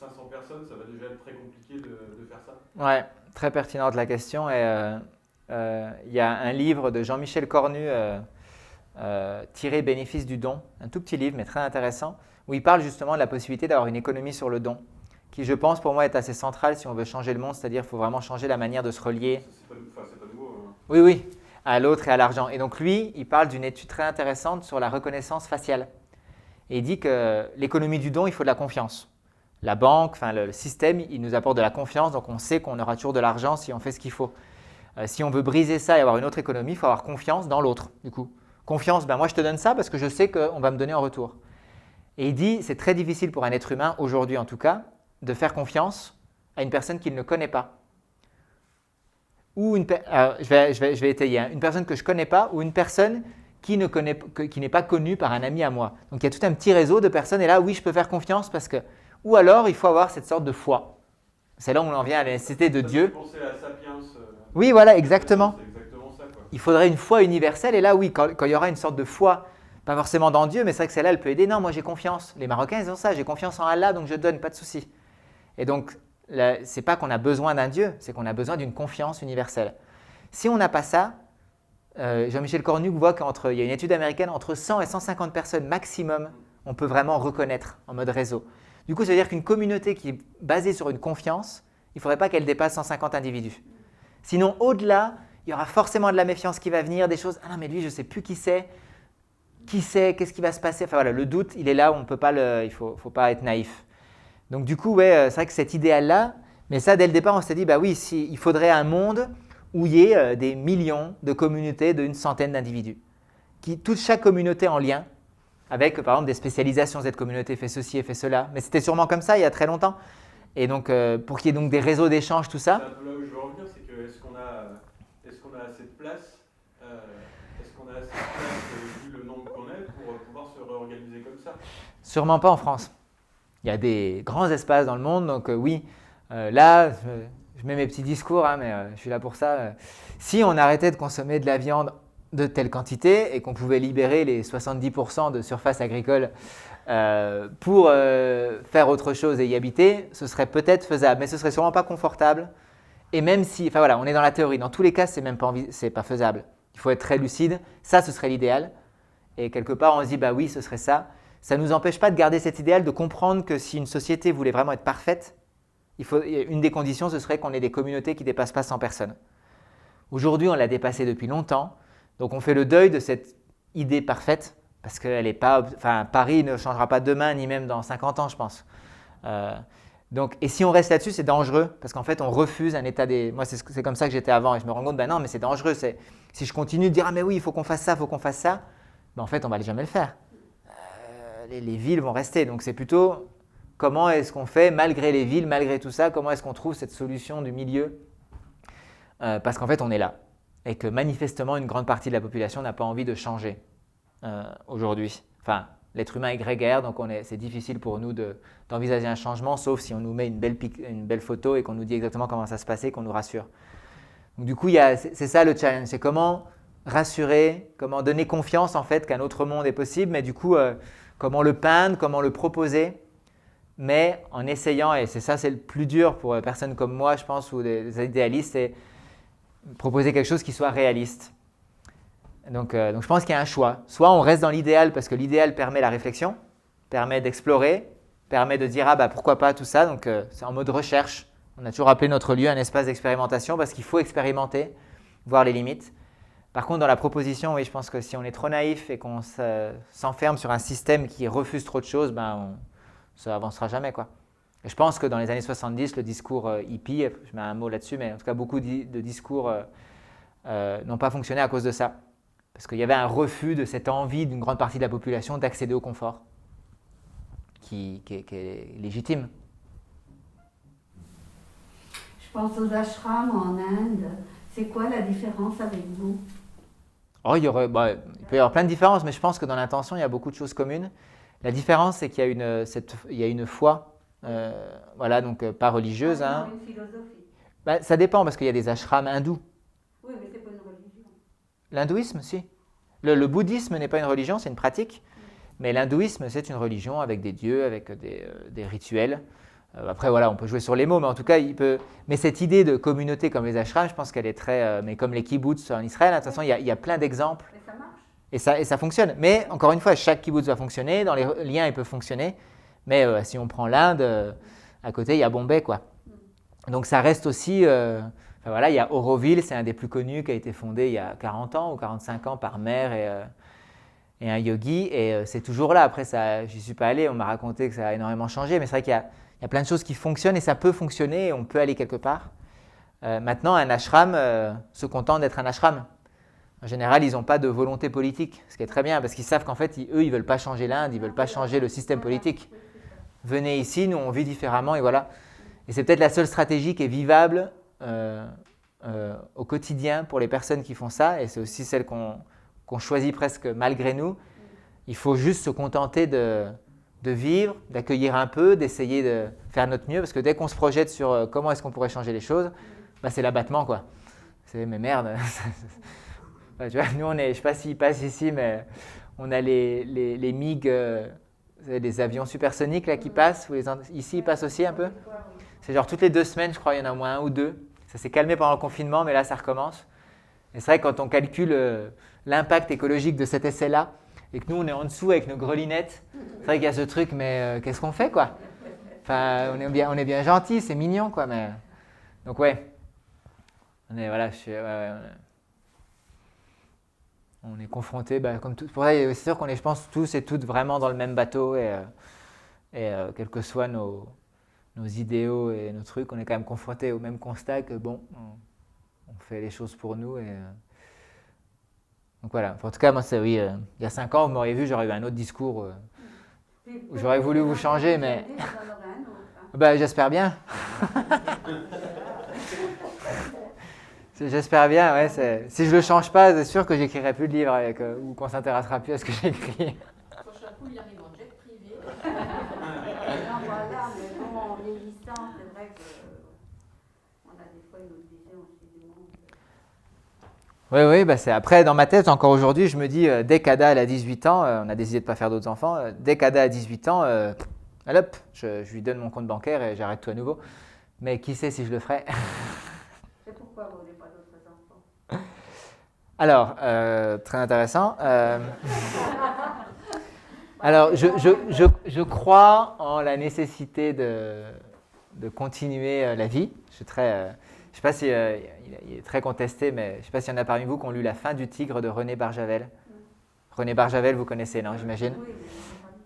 500 personnes, ça va déjà être très compliqué de faire ça. Ouais, très pertinente la question. Et il y a un livre de Jean-Michel Cornu, Tirer bénéfice du don, un tout petit livre mais très intéressant, où il parle justement de la possibilité d'avoir une économie sur le don, qui je pense pour moi est assez centrale si on veut changer le monde, c'est-à-dire qu'il faut vraiment changer la manière de se relier. C'est pas nouveau. Oui, oui, à l'autre et à l'argent. Et donc lui, il parle d'une étude très intéressante sur la reconnaissance faciale. Et il dit que l'économie du don, il faut de la confiance. La banque, enfin le système, il nous apporte de la confiance, donc on sait qu'on aura toujours de l'argent si on fait ce qu'il faut. Si on veut briser ça et avoir une autre économie, il faut avoir confiance dans l'autre, du coup. Confiance, ben moi je te donne ça parce que je sais qu'on va me donner en retour. Et il dit, c'est très difficile pour un être humain, aujourd'hui en tout cas, de faire confiance à une personne qu'il ne connaît pas. Ou je vais étayer, hein. Une personne que je ne connais pas ou une personne qui n'est pas connue par un ami à moi. Donc il y a tout un petit réseau de personnes et là, oui, je peux faire confiance parce que… Ou alors, il faut avoir cette sorte de foi. C'est là où on en vient à la nécessité de Dieu. Penser à Sapiens. Oui, voilà, exactement. C'est exactement ça, quoi. Il faudrait une foi universelle et là, oui, quand il y aura une sorte de foi, pas forcément dans Dieu, mais c'est vrai que celle-là, elle peut aider. Non, moi j'ai confiance. Les Marocains, ils ont ça, j'ai confiance en Allah, donc je donne, pas de souci. Et donc, c'est pas qu'on a besoin d'un Dieu, c'est qu'on a besoin d'une confiance universelle. Si on n'a pas ça, Jean-Michel Cornu voit il y a une étude américaine, entre 100 et 150 personnes maximum, on peut vraiment reconnaître en mode réseau. Du coup, ça veut dire qu'une communauté qui est basée sur une confiance, il ne faudrait pas qu'elle dépasse 150 individus. Sinon, au-delà, il y aura forcément de la méfiance qui va venir, des choses « Ah non, mais lui, je ne sais plus qui c'est, qu'est-ce qui va se passer ?» Enfin voilà, le doute, il est là, il ne faut pas être naïf. Donc du coup, ouais, c'est vrai que cet idéal-là, mais ça, dès le départ, on s'est dit « Bah oui, il faudrait un monde où il y ait des millions de communautés d'une centaine d'individus, toute chaque communauté en lien, avec par exemple des spécialisations, cette communauté fait ceci et fait cela. Mais c'était sûrement comme ça il y a très longtemps. Et donc, pour qu'il y ait donc des réseaux d'échange, tout ça. C'est un peu là où je veux revenir, c'est que est-ce qu'on a assez de place vu le nombre qu'on est, pour pouvoir se réorganiser comme ça? Sûrement pas en France. Il y a des grands espaces dans le monde, donc oui. Là, je mets mes petits discours, hein, mais je suis là pour ça. Si on arrêtait de consommer de la viande de telle quantité et qu'on pouvait libérer les 70% de surface agricole pour faire autre chose et y habiter, ce serait peut-être faisable, mais ce serait sûrement pas confortable. Et même si, enfin voilà, on est dans la théorie, dans tous les cas, c'est pas faisable. Il faut être très lucide. Ça, ce serait l'idéal. Et quelque part, on se dit, bah oui, ce serait ça. Ça ne nous empêche pas de garder cet idéal, de comprendre que si une société voulait vraiment être parfaite, une des conditions, ce serait qu'on ait des communautés qui ne dépassent pas 100 personnes. Aujourd'hui, on l'a dépassé depuis longtemps. Donc, on fait le deuil de cette idée parfaite parce qu'elle est pas… Enfin, Paris ne changera pas demain, ni même dans 50 ans, je pense. Et si on reste là-dessus, c'est dangereux parce qu'en fait, on refuse un état des… Moi, c'est comme ça que j'étais avant et je me rends compte, ben non, mais c'est dangereux. Si je continue de dire, ah mais oui, il faut qu'on fasse ça, il faut qu'on fasse ça, ben en fait, on ne va jamais le faire. Les villes vont rester. Donc, c'est plutôt comment est-ce qu'on fait malgré les villes, malgré tout ça, comment est-ce qu'on trouve cette solution du milieu parce qu'en fait, on est là. Et que manifestement, une grande partie de la population n'a pas envie de changer aujourd'hui. Enfin, l'être humain est grégaire, donc c'est difficile pour nous d'envisager un changement, sauf si on nous met une belle photo et qu'on nous dit exactement comment ça se passait, qu'on nous rassure. Donc du coup, c'est ça le challenge, c'est comment rassurer, comment donner confiance en fait qu'un autre monde est possible, mais du coup, comment le peindre, comment le proposer, mais en essayant, et c'est le plus dur pour des personnes comme moi, je pense, ou des idéalistes, c'est proposer quelque chose qui soit réaliste. Donc je pense qu'il y a un choix. Soit on reste dans l'idéal parce que l'idéal permet la réflexion, permet d'explorer, permet de dire ah bah pourquoi pas tout ça. Donc c'est en mode recherche. On a toujours appelé notre lieu un espace d'expérimentation parce qu'il faut expérimenter, voir les limites. Par contre, dans la proposition, oui, je pense que si on est trop naïf et qu'on s'enferme sur un système qui refuse trop de choses, ça avancera jamais, quoi. Et je pense que dans les années 70, le discours hippie, je mets un mot là-dessus, mais en tout cas beaucoup de discours n'ont pas fonctionné à cause de ça. Parce qu'il y avait un refus de cette envie d'une grande partie de la population d'accéder au confort, qui est légitime. Je pense aux ashrams en Inde. C'est quoi la différence avec vous? Oh, il peut y avoir plein de différences, mais je pense que dans l'intention, il y a beaucoup de choses communes. La différence, c'est qu'il y a une foi, voilà, donc pas religieuse. Hein. Une philosophie. Ça dépend, parce qu'il y a des ashrams hindous. Oui, mais ce n'est pas une religion. L'hindouisme, si. Le bouddhisme n'est pas une religion, c'est une pratique. Mais l'hindouisme, c'est une religion avec des dieux, avec des rituels. Après, voilà, on peut jouer sur les mots, mais en tout cas, mais cette idée de communauté comme les ashrams, je pense qu'elle est très... mais comme les kibbutz en Israël, de toute façon, il y a plein d'exemples. Mais ça marche. Et ça fonctionne. Mais encore une fois, chaque kibbutz va fonctionner, dans les liens, ils peuvent fonctionner. Mais si on prend l'Inde, à côté, il y a Bombay, quoi. Donc ça reste aussi... voilà, il y a Auroville, c'est un des plus connus, qui a été fondé il y a 40 ans ou 45 ans par Mère et un yogi. Et c'est toujours là. Après, j'y suis pas allé, on m'a raconté que ça a énormément changé. Mais c'est vrai qu'il y a plein de choses qui fonctionnent et ça peut fonctionner et on peut aller quelque part. Maintenant, un ashram se contente d'être un ashram. En général, ils n'ont pas de volonté politique, ce qui est très bien, parce qu'ils savent qu'en fait, eux, ils ne veulent pas changer l'Inde, ils ne veulent pas changer le système politique. Venez ici, nous, on vit différemment, et voilà. Et c'est peut-être la seule stratégie qui est vivable au quotidien pour les personnes qui font ça, et c'est aussi celle qu'on choisit presque malgré nous. Il faut juste se contenter de vivre, d'accueillir un peu, d'essayer de faire notre mieux, parce que dès qu'on se projette sur comment est-ce qu'on pourrait changer les choses, bah, c'est l'abattement, quoi. C'est, mais merde. Tu vois, nous, je ne sais pas s'ils passent ici, mais on a les MiG, les avions supersoniques là, qui passent. Ici, ils passent aussi un peu. C'est genre toutes les 2 semaines, je crois, il y en a au moins 1 ou 2. Ça s'est calmé pendant le confinement, mais là, ça recommence. Et c'est vrai que quand on calcule l'impact écologique de cet essai-là, et que nous, on est en dessous avec nos grelinettes, c'est vrai qu'il y a ce truc, mais qu'est-ce qu'on fait, quoi? Enfin, on est bien gentils, c'est mignon, quoi. Mais... Donc, ouais. Voilà, on est confrontés, comme tout. Pour ça, c'est sûr qu'on est, je pense, tous et toutes vraiment dans le même bateau et quels que soient nos idéaux et nos trucs, on est quand même confrontés au même constat que bon, on fait les choses pour nous. Donc voilà. En tout cas, moi, il y a 5 ans, vous m'auriez vu, j'aurais eu un autre discours où j'aurais voulu vous changer, mais j'espère bien. J'espère bien, ouais. Si je le change pas, c'est sûr que j'écrirai plus de livres ou qu'on s'intéressera plus à ce que j'écris. Prochain coup, il arrive en jet privé. Non, voilà, mais bon, en vieillissant, c'est vrai qu'on a des fois une autre vision aussi du monde. Oui, c'est après, dans ma tête, encore aujourd'hui, je me dis, dès qu'Ada elle a 18 ans, on a décidé de ne pas faire d'autres enfants, dès qu'Ada a 18 ans, hop, je lui donne mon compte bancaire et j'arrête tout à nouveau. Mais qui sait si je le ferai? C'est pourquoi vous n'avez pas d'autres enfants? Alors, très intéressant. Alors, je crois en la nécessité de continuer la vie. Je ne sais pas si il est très contesté, mais je ne sais pas s'il y en a parmi vous qui ont lu La fin du tigre de René Barjavel. René Barjavel, vous connaissez, non, j'imagine? Oui.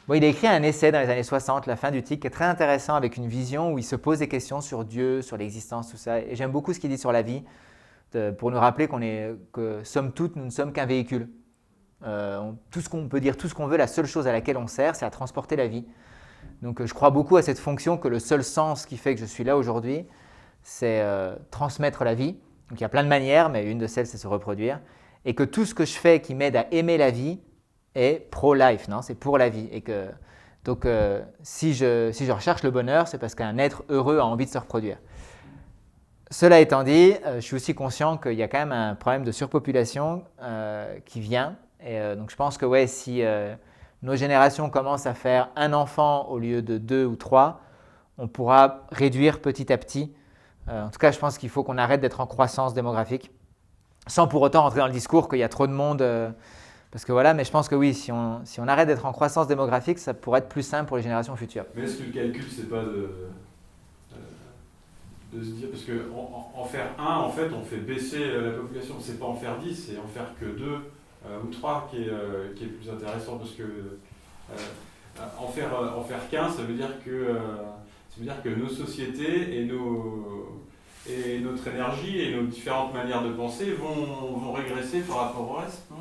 Bon, il a écrit un essai dans les années 60, La fin du tigre, qui est très intéressant, avec une vision où il se pose des questions sur Dieu, sur l'existence, tout ça. Et j'aime beaucoup ce qu'il dit sur la vie, pour nous rappeler que somme toute, nous ne sommes qu'un véhicule. Tout ce qu'on peut dire, tout ce qu'on veut, la seule chose à laquelle on sert, c'est à transporter la vie. Donc je crois beaucoup à cette fonction que le seul sens qui fait que je suis là aujourd'hui, c'est transmettre la vie. Donc il y a plein de manières, mais une de celles, c'est se reproduire. Et que tout ce que je fais qui m'aide à aimer la vie est pro-life, non? C'est pour la vie. Et que, donc si je recherche le bonheur, c'est parce qu'un être heureux a envie de se reproduire. Cela étant dit, je suis aussi conscient qu'il y a quand même un problème de surpopulation qui vient. Et donc je pense que ouais, si nos générations commencent à faire un enfant au lieu de 2 ou 3, on pourra réduire petit à petit. En tout cas, je pense qu'il faut qu'on arrête d'être en croissance démographique, sans pour autant rentrer dans le discours qu'il y a trop de monde. Parce que voilà, mais je pense que oui, si on arrête d'être en croissance démographique, ça pourrait être plus simple pour les générations futures. Mais est-ce que le calcul, c'est pas de se dire, parce qu'en faire 1, en fait, on fait baisser la population, c'est pas en faire 10, c'est en faire que 2 ou 3 qui est plus intéressant, parce que en faire 15, ça veut dire que nos sociétés et notre énergie et nos différentes manières de penser vont régresser par rapport au reste, non?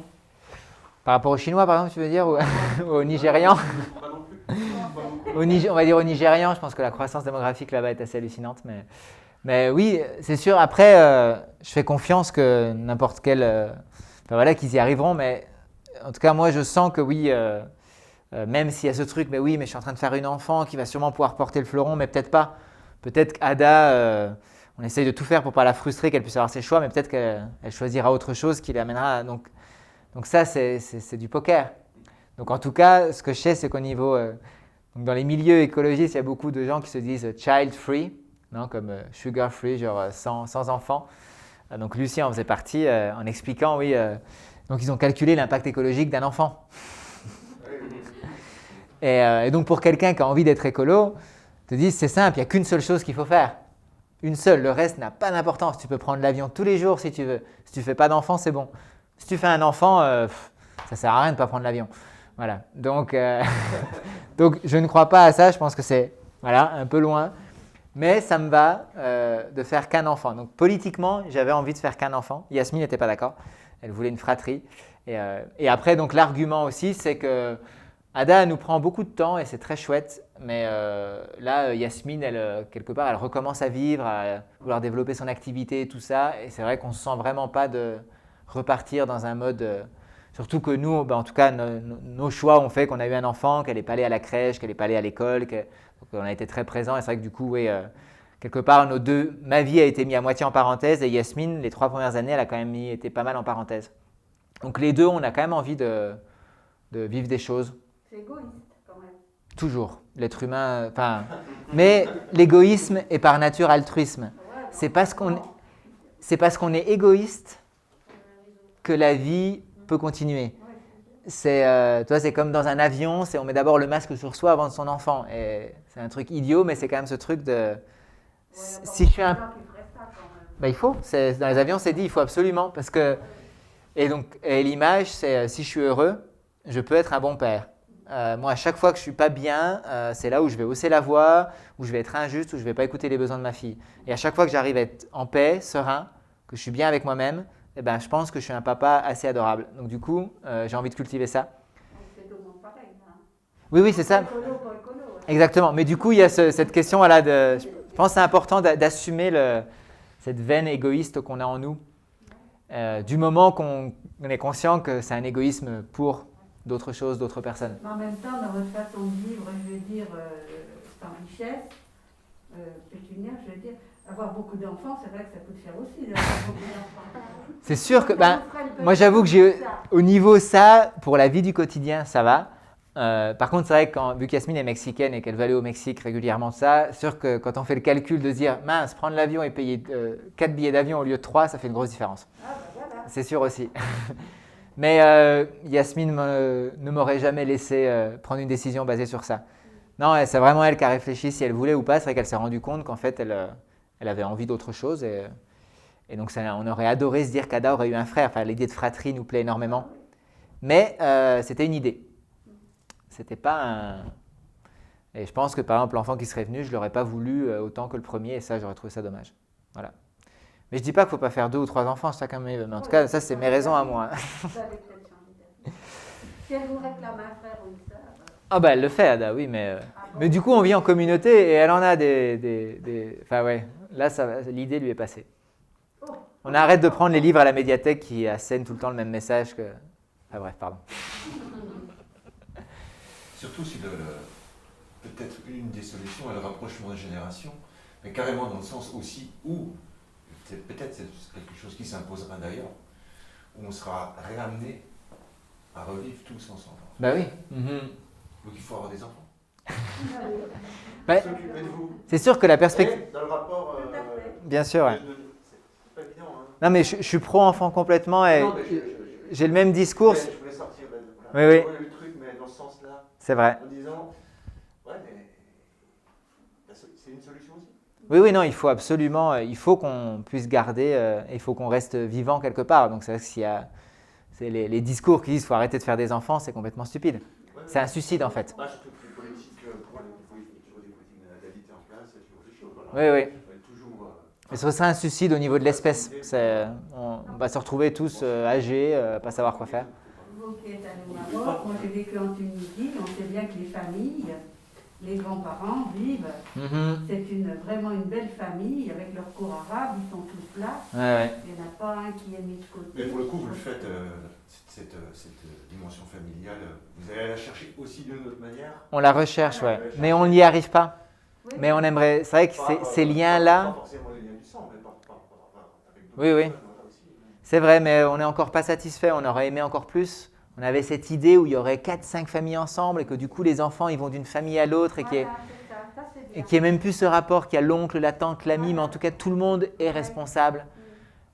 Par rapport aux Chinois, par exemple, tu veux dire, ou aux Nigérians? Pas non plus. On va dire aux Nigérians, je pense que la croissance démographique là-bas est assez hallucinante. Mais oui, c'est sûr, après, je fais confiance que n'importe quel... voilà, qu'ils y arriveront, mais en tout cas, moi, je sens que oui, même s'il y a ce truc, mais oui, mais je suis en train de faire une enfant qui va sûrement pouvoir porter le fleuron, mais peut-être pas. Peut-être qu'Ada, on essaye de tout faire pour ne pas la frustrer, qu'elle puisse avoir ses choix, mais peut-être qu'elle choisira autre chose qui l'amènera. Donc ça, c'est du poker. Donc en tout cas, ce que je sais, c'est qu'au niveau Donc, dans les milieux écologistes, il y a beaucoup de gens qui se disent child free, non, comme sugar free, genre sans enfants. Donc Lucie en faisait partie en expliquant, oui, donc ils ont calculé l'impact écologique d'un enfant. Et donc pour quelqu'un qui a envie d'être écolo, te disent c'est simple, il n'y a qu'une seule chose qu'il faut faire. Une seule, le reste n'a pas d'importance. Tu peux prendre l'avion tous les jours si tu veux. Si tu ne fais pas d'enfant, c'est bon. Si tu fais un enfant, ça ne sert à rien de ne pas prendre l'avion. Voilà. Donc, donc je ne crois pas à ça, je pense que c'est un peu loin. Mais ça me va de faire qu'un enfant. Donc politiquement, j'avais envie de faire qu'un enfant. Yasmine n'était pas d'accord. Elle voulait une fratrie. Et après, donc l'argument aussi, c'est que Ada nous prend beaucoup de temps et c'est très chouette. Mais là, Yasmine, quelque part, elle recommence à vivre, à vouloir développer son activité et tout ça. Et c'est vrai qu'on ne se sent vraiment pas de repartir dans un mode… surtout que nous, en tout cas, nos choix ont fait qu'on a eu un enfant, qu'elle n'est pas allée à la crèche, qu'elle n'est pas allée à l'école. Donc on a été très présents et c'est vrai que du coup, oui, quelque part, ma vie a été mise à moitié en parenthèse et Yasmine, les 3 premières années, elle a quand même été pas mal en parenthèse. Donc les deux, on a quand même envie de vivre des choses. C'est égoïste quand même. Toujours, l'être humain, mais l'égoïsme est par nature altruisme. C'est parce qu'on est égoïste que la vie peut continuer. C'est comme dans un avion, on met d'abord le masque sur soi avant de son enfant. Et c'est un truc idiot, mais c'est quand même ce truc de… si je suis un… il faut. Dans les avions, c'est dit, il faut absolument. Parce que… Et l'image, c'est si je suis heureux, je peux être un bon père. Moi, à chaque fois que je ne suis pas bien, c'est là où je vais hausser la voix, où je vais être injuste, où je ne vais pas écouter les besoins de ma fille. Et à chaque fois que j'arrive à être en paix, serein, que je suis bien avec moi-même, je pense que je suis un papa assez adorable. Donc du coup, j'ai envie de cultiver ça. C'est tout le monde pareil. Hein. Oui, c'est ça. Écolo, pas écolo, ouais. Exactement. Mais du coup, il y a cette question de… Je pense que c'est important d'assumer cette veine égoïste qu'on a en nous. Du moment qu'on est conscient que c'est un égoïsme pour d'autres choses, d'autres personnes. Mais en même temps, dans votre façon de vivre, je veux dire, sans richesse, pécuniaire, je veux dire, avoir beaucoup d'enfants, c'est vrai que ça coûte cher aussi d'avoir beaucoup d'enfants. C'est sûr que, moi j'avoue que au niveau ça, pour la vie du quotidien, ça va. Par contre, c'est vrai que vu qu'Yasmine est mexicaine et qu'elle va aller au Mexique régulièrement, c'est sûr que quand on fait le calcul de se dire, mince, prendre l'avion et payer 4 billets d'avion au lieu de 3, ça fait une grosse différence. Ah, voilà. C'est sûr aussi. Mais Yasmine ne m'aurait jamais laissé prendre une décision basée sur ça. Non, c'est vraiment elle qui a réfléchi si elle voulait ou pas. C'est vrai qu'elle s'est rendue compte qu'en fait, elle avait envie d'autre chose. Et donc, on aurait adoré se dire qu'Ada aurait eu un frère. Enfin, l'idée de fratrie nous plaît énormément. Mais c'était une idée. C'était pas un… Et je pense que, par exemple, l'enfant qui serait venu, je ne l'aurais pas voulu autant que le premier. Et ça, j'aurais trouvé ça dommage. Voilà. Mais je ne dis pas qu'il ne faut pas faire 2 ou 3 enfants, chacun mes vœux. Mais en tout cas, ça, c'est mes raisons à moi. Vous allez peut-être changer d'avis. Si elle vous réclame un frère ou une sœur… Ah elle le fait, Ada, oui, mais du coup, on vit en communauté et elle en a des… Enfin, ouais, là, l'idée lui est passée. On arrête de prendre les livres à la médiathèque qui assènent tout le temps le même message que… Enfin, bref, pardon. Surtout si peut-être une des solutions est le rapprochement des générations, mais carrément dans le sens aussi où, peut-être c'est quelque chose qui s'imposera d'ailleurs, où on sera réamené à revivre tous ensemble. Oui. Donc il faut avoir des enfants. S'occuper de vous. C'est sûr que la perspective… Dans le rapport… Bien sûr, ouais. C'est pas évident. Hein. Non, mais je suis pro-enfant complètement et j'ai le même discours. Je voulais sortir de Oui. le truc, mais dans ce sens-là. C'est vrai. En disant, ouais, mais c'est une solution aussi. Oui, non, il faut absolument, il faut qu'on puisse garder, il faut qu'on reste vivant quelque part. Donc c'est vrai que s'il y a les discours qui disent qu'il faut arrêter de faire des enfants, c'est complètement stupide. C'est un suicide en fait. Surtout que les politiques, pour les politiques, toujours des politiques de natalité en place, c'est toujours des choses. Voilà. Oui. Toujours, Mais ce serait un suicide au niveau de l'espèce. On va se retrouver tous âgés, pas savoir quoi faire. Vous qui êtes allé au Maroc, moi j'ai vécu en Tunisie, on sait bien que les familles, les grands-parents vivent. C'est vraiment une belle famille avec leur cours arabe, ils sont tous là. Ouais. Il n'y en a pas un qui est mis de côté. Mais pour le coup, vous le faites, cette dimension familiale, vous allez la chercher aussi d'une autre manière. On la recherche, ouais. Mais on n'y arrive pas. Oui. Mais on aimerait. C'est vrai que ces liens-là. Pas forcément les liens du sang, mais avec Oui. C'est vrai, mais on n'est encore pas satisfait. On aurait aimé encore plus. on avait cette idée où il y aurait 4-5 familles ensemble et que du coup les enfants ils vont d'une famille à l'autre et Voilà, c'est ça, ça c'est et bien. qu'il n'y ait même plus ce rapport qu'il y a l'oncle, la tante, l'ami, mais en tout cas tout le monde est responsable.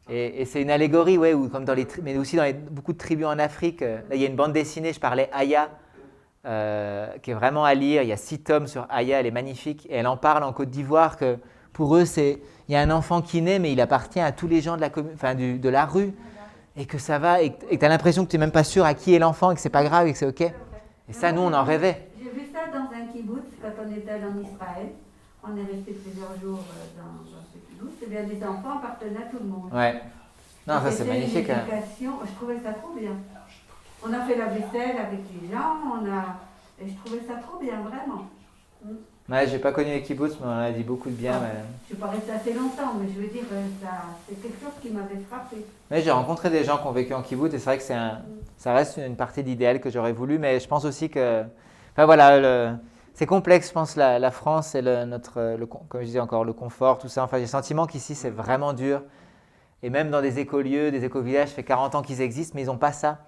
Et c'est une allégorie, ouais, où, comme dans les mais aussi dans beaucoup de tribus en Afrique. Là, il y a une bande dessinée, je parlais Aya, qui est vraiment à lire. Il y a 6 tomes sur Aya, elle est magnifique. Et elle en parle en Côte d'Ivoire que pour eux, il y a un enfant qui naît, mais il appartient à tous les gens de la, de la rue. Et que ça va, et que tu as l'impression que tu n'es même pas sûr à qui est l'enfant, et que c'est pas grave, et que c'est OK. Et ça, nous, on en rêvait. J'ai vu ça dans un kibbutz quand on était allé en Israël. On est resté plusieurs jours dans ce kibbutz. Et bien, les enfants appartenaient à tout le monde. Ouais. Non, ça, c'est C'était magnifique. une éducation, je trouvais ça trop bien. On a fait la vaisselle avec les gens, et je trouvais ça trop bien, vraiment. Ouais, j'ai pas connu les kibbutz, mais on en a dit beaucoup de bien. Ah. Mais... Je suis pas restée assez longtemps, mais je veux dire, c'est quelque chose qui m'avait frappé. Mais j'ai rencontré des gens qui ont vécu en kibbutz et c'est vrai que ça reste une partie d'idéal que j'aurais voulu, mais je pense aussi que, enfin voilà, c'est complexe, je pense, la France et comme je disais encore, le confort, tout ça. Enfin, j'ai le sentiment qu'ici c'est vraiment dur. Et même dans des écolieux, des écovillages, ça fait 40 ans qu'ils existent, mais ils n'ont pas ça.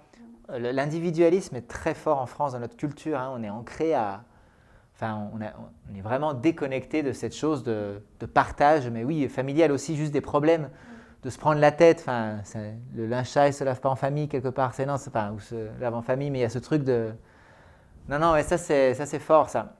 L'individualisme est très fort en France, dans notre culture. Hein, on est ancré à... Enfin, on est vraiment déconnecté de cette chose de partage, mais oui, familial aussi, juste des problèmes, de se prendre la tête. Enfin, le linge sale ne se lave pas en famille, quelque part. Ou se lave en famille, mais il y a ce truc de... Non, mais ça c'est fort, ça.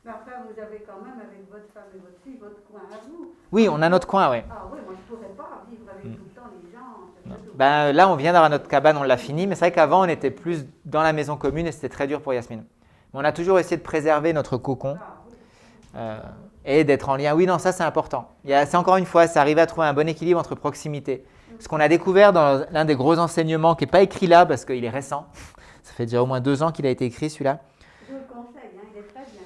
Mais après, vous avez quand même, avec votre femme et votre fille, votre coin à vous. Oui, on a notre coin, oui. Ah oui, moi je ne pourrais pas vivre avec tout le temps les gens. Ben, là, on vient d'avoir notre cabane, on l'a fini, mais c'est vrai qu'avant, on était plus dans la maison commune et c'était très dur pour Yasmine. Mais on a toujours essayé de préserver notre cocon et d'être en lien. Oui, non, ça c'est important. C'est encore une fois, c'est arriver à trouver un bon équilibre entre proximité. Ce qu'on a découvert dans l'un des gros enseignements, qui n'est pas écrit là parce qu'il est récent, ça fait déjà au moins 2 ans qu'il a été écrit celui-là. Je le conseille, hein, il est très bien.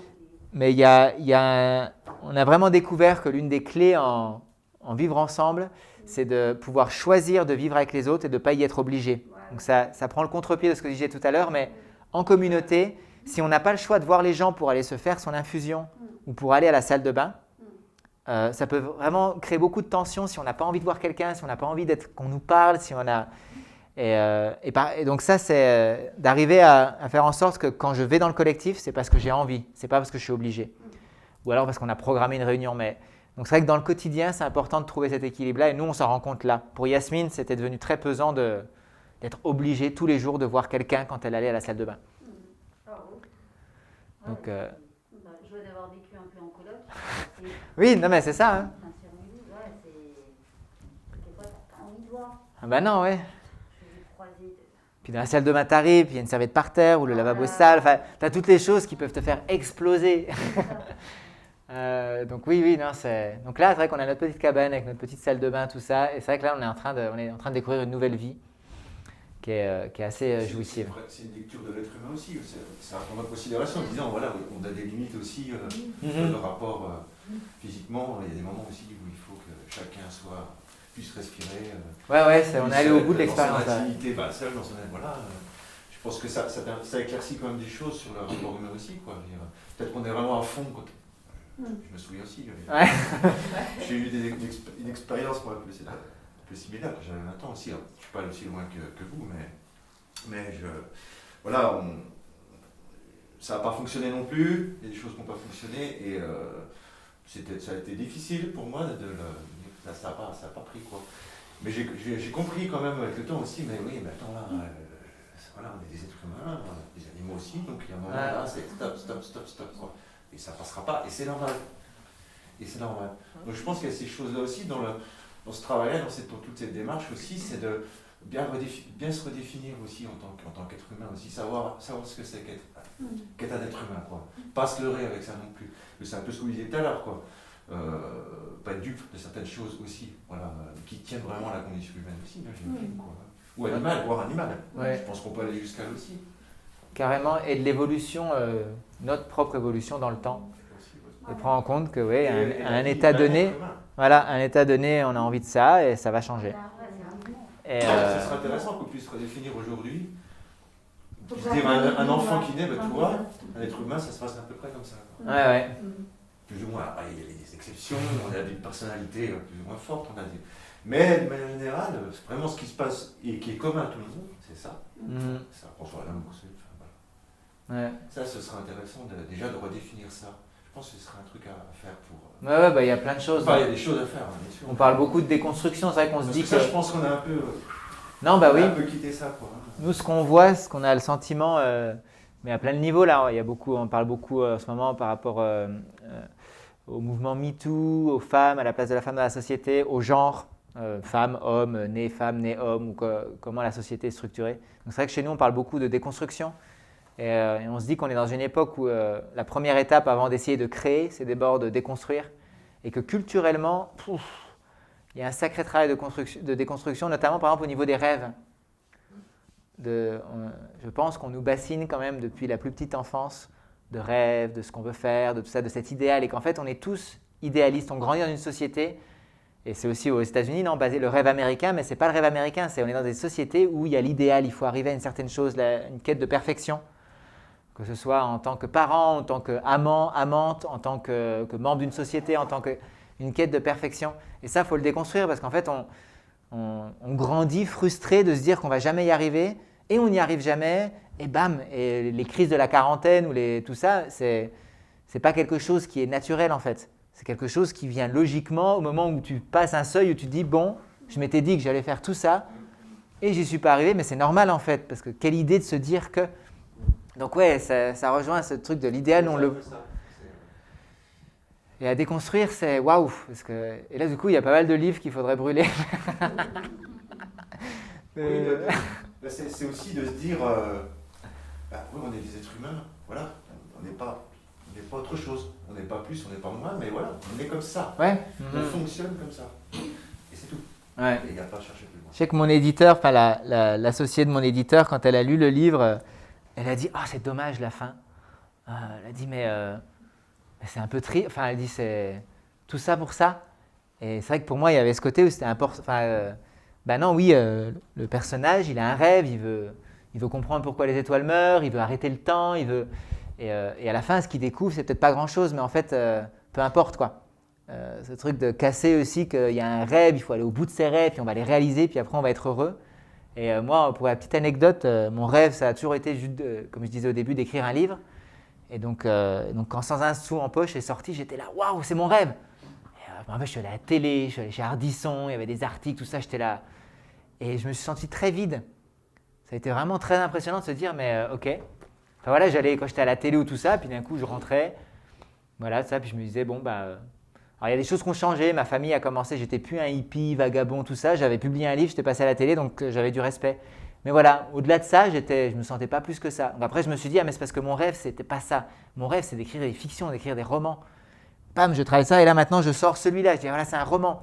Mais on a vraiment découvert que l'une des clés en vivre ensemble, c'est de pouvoir choisir de vivre avec les autres et de ne pas y être obligé. Donc ça prend le contre-pied de ce que je disais tout à l'heure, mais en communauté, si on n'a pas le choix de voir les gens pour aller se faire son infusion ou pour aller à la salle de bain, ça peut vraiment créer beaucoup de tensions si on n'a pas envie de voir quelqu'un, si on n'a pas envie qu'on nous parle, si on a... Et donc ça, c'est d'arriver à faire en sorte que quand je vais dans le collectif, c'est parce que j'ai envie, c'est pas parce que je suis obligé. Ou alors parce qu'on a programmé une réunion. Donc c'est vrai que dans le quotidien, c'est important de trouver cet équilibre-là et nous, on s'en rend compte là. Pour Yasmine, c'était devenu très pesant d'être obligée tous les jours de voir quelqu'un quand elle allait à la salle de bain. Donc, je dois avoir vécu un peu en coloc. Oui, non mais c'est ça. Hein. Des fois, t'as pas envie de voir. Ah bah non, ouais. Je vais croiser. Puis dans la salle de bain, t'arrives, puis il y a une serviette par terre ou le lavabo sale. Enfin, t'as toutes les choses qui peuvent te faire exploser. Donc oui, non, c'est... Donc là, c'est vrai qu'on a notre petite cabane avec notre petite salle de bain, tout ça. Et c'est vrai que là, on est en train de découvrir une nouvelle vie qui est assez jouissive. C'est une lecture de l'être humain aussi. C'est à prendre en considération en disant, voilà, on a des limites aussi dans le rapport physiquement. Il y a des moments aussi où il faut que chacun puisse respirer. Ouais, on est allé au bout de l'expérience. Dans son intimité, seul, dans son... Voilà. Je pense que ça éclaircit quand même des choses sur le rapport humain aussi. Peut-être qu'on est vraiment à fond. Je me souviens aussi. J'ai eu une expérience moi, un peu similaire. J'avais 20 ans aussi. Alors, je ne suis pas aussi loin que vous, mais voilà, ça n'a pas fonctionné non plus. Il y a des choses qui n'ont pas fonctionné et ça a été difficile pour moi. Ça n'a pas pris quoi. Mais j'ai compris quand même avec le temps aussi. Mais oui, mais attends là, voilà, on est des êtres humains, on est des animaux aussi. Donc il y a un moment là, c'est stop. Quoi. Et ça ne passera pas, et c'est normal. Donc je pense qu'il y a ces choses-là aussi dans ce travail-là, dans toutes ces démarches aussi, c'est de bien se redéfinir aussi en tant qu'être humain, aussi savoir ce que c'est qu'être un être humain, quoi. Pas se leurrer avec ça non plus. C'est un peu ce que vous disiez tout à l'heure, quoi. Pas être dupe de certaines choses aussi, voilà, qui tiennent vraiment à la condition humaine aussi, j'imagine, quoi. Ou animal, voire animal. Ouais. Je pense qu'on peut aller jusqu'à là aussi. Carrément, et de l'évolution, notre propre évolution dans le temps. Et prendre en compte que, oui, à un état donné, on a envie de ça et ça va changer. Et ce serait intéressant qu'on puisse redéfinir aujourd'hui. Dire un enfant qui naît, tu vois, un être humain, ça se passe à peu près comme ça. Ouais. Plus ou moins. Il y a des exceptions, on a des personnalités plus ou moins fortes, Mais de manière générale, c'est vraiment ce qui se passe et qui est commun à tout le monde, c'est ça. Ça rejoint l'amour. Ouais. Ça, ce sera intéressant déjà de redéfinir ça. Je pense que ce sera un truc à faire pour... Ouais, bah, il y a plein de choses. Enfin, il y a des choses à faire, hein, bien sûr. On parle beaucoup de déconstruction, c'est vrai qu'on se dit que... ça, je pense qu'on a un peu... Non, bah oui. On a un peu quitté ça, quoi. Nous, ce qu'on voit, ce qu'on a le sentiment, mais à plein de niveaux là, on parle beaucoup en ce moment par rapport au mouvement MeToo, aux femmes, à la place de la femme dans la société, au genre, femme, homme, né femme, né homme, ou comment la société est structurée. Donc c'est vrai que chez nous, on parle beaucoup de déconstruction. Et on se dit qu'on est dans une époque où la première étape avant d'essayer de créer, c'est d'abord de déconstruire. Et que culturellement, il y a un sacré travail de déconstruction, notamment par exemple au niveau des rêves. Je pense qu'on nous bassine quand même depuis la plus petite enfance de rêves, de ce qu'on veut faire, de tout ça, de cet idéal. Et qu'en fait, on est tous idéalistes. On grandit dans une société, et c'est aussi aux États-Unis, non, basé le rêve américain, mais ce n'est pas le rêve américain. On est dans des sociétés où il y a l'idéal, il faut arriver à une certaine chose, une quête de perfection. Que ce soit en tant que parent, en tant qu'amant, amante, en tant que membre d'une société, en tant qu'une quête de perfection. Et ça, il faut le déconstruire parce qu'en fait, on grandit frustré de se dire qu'on ne va jamais y arriver et on n'y arrive jamais et bam, et les crises de la quarantaine ou tout ça, c'est pas quelque chose qui est naturel en fait. C'est quelque chose qui vient logiquement au moment où tu passes un seuil où tu te dis bon, je m'étais dit que j'allais faire tout ça et j'y suis pas arrivé, mais c'est normal en fait parce que quelle idée de se dire que... Donc ouais, ça rejoint ce truc de l'idéal, Et à déconstruire, c'est waouh. Et là, du coup, il y a pas mal de livres qu'il faudrait brûler. C'est aussi de se dire, oui, on est des êtres humains, voilà, on n'est pas autre chose. On n'est pas plus, on n'est pas moins, mais voilà, on est comme ça. Ouais. On fonctionne comme ça. Et c'est tout. Ouais. Et il n'y a pas à chercher plus loin. Je sais que mon éditeur, enfin l'associée de mon éditeur, quand elle a lu le livre, elle a dit « Oh, c'est dommage la fin ». Elle a dit « Mais c'est un peu triste ». Enfin, elle dit « C'est tout ça pour ça ». Et c'est vrai que pour moi, il y avait ce côté où c'était important. Ben non, oui, le personnage, il a un rêve, il veut comprendre pourquoi les étoiles meurent, il veut arrêter le temps, et à la fin, ce qu'il découvre, c'est peut-être pas grand-chose, mais en fait, peu importe quoi. Ce truc de casser aussi qu'il y a un rêve, il faut aller au bout de ses rêves, puis on va les réaliser, puis après on va être heureux. Et moi, pour la petite anecdote, mon rêve, ça a toujours été, juste comme je disais au début, d'écrire un livre. Et donc quand Sans un sou en poche est sorti, j'étais là, waouh, c'est mon rêve. Et, en fait, je suis allé à la télé, je suis allé chez Ardisson, il y avait des articles, tout ça, j'étais là. Et je me suis senti très vide. Ça a été vraiment très impressionnant de se dire, mais ok. Enfin voilà, j'allais quand j'étais à la télé ou tout ça, puis d'un coup, je rentrais. Voilà, ça, puis je me disais, bon, bah. Alors, il y a des choses qui ont changé. Ma famille a commencé, j'étais plus un hippie, vagabond, tout ça. J'avais publié un livre, j'étais passé à la télé, donc j'avais du respect. Mais voilà, au-delà de ça, je me sentais pas plus que ça. Donc après, je me suis dit, ah, mais c'est parce que mon rêve, c'était pas ça. Mon rêve, c'est d'écrire des fictions, d'écrire des romans. Pam, je travaille ça, et là, maintenant, je sors celui-là. Je dis, voilà, c'est un roman.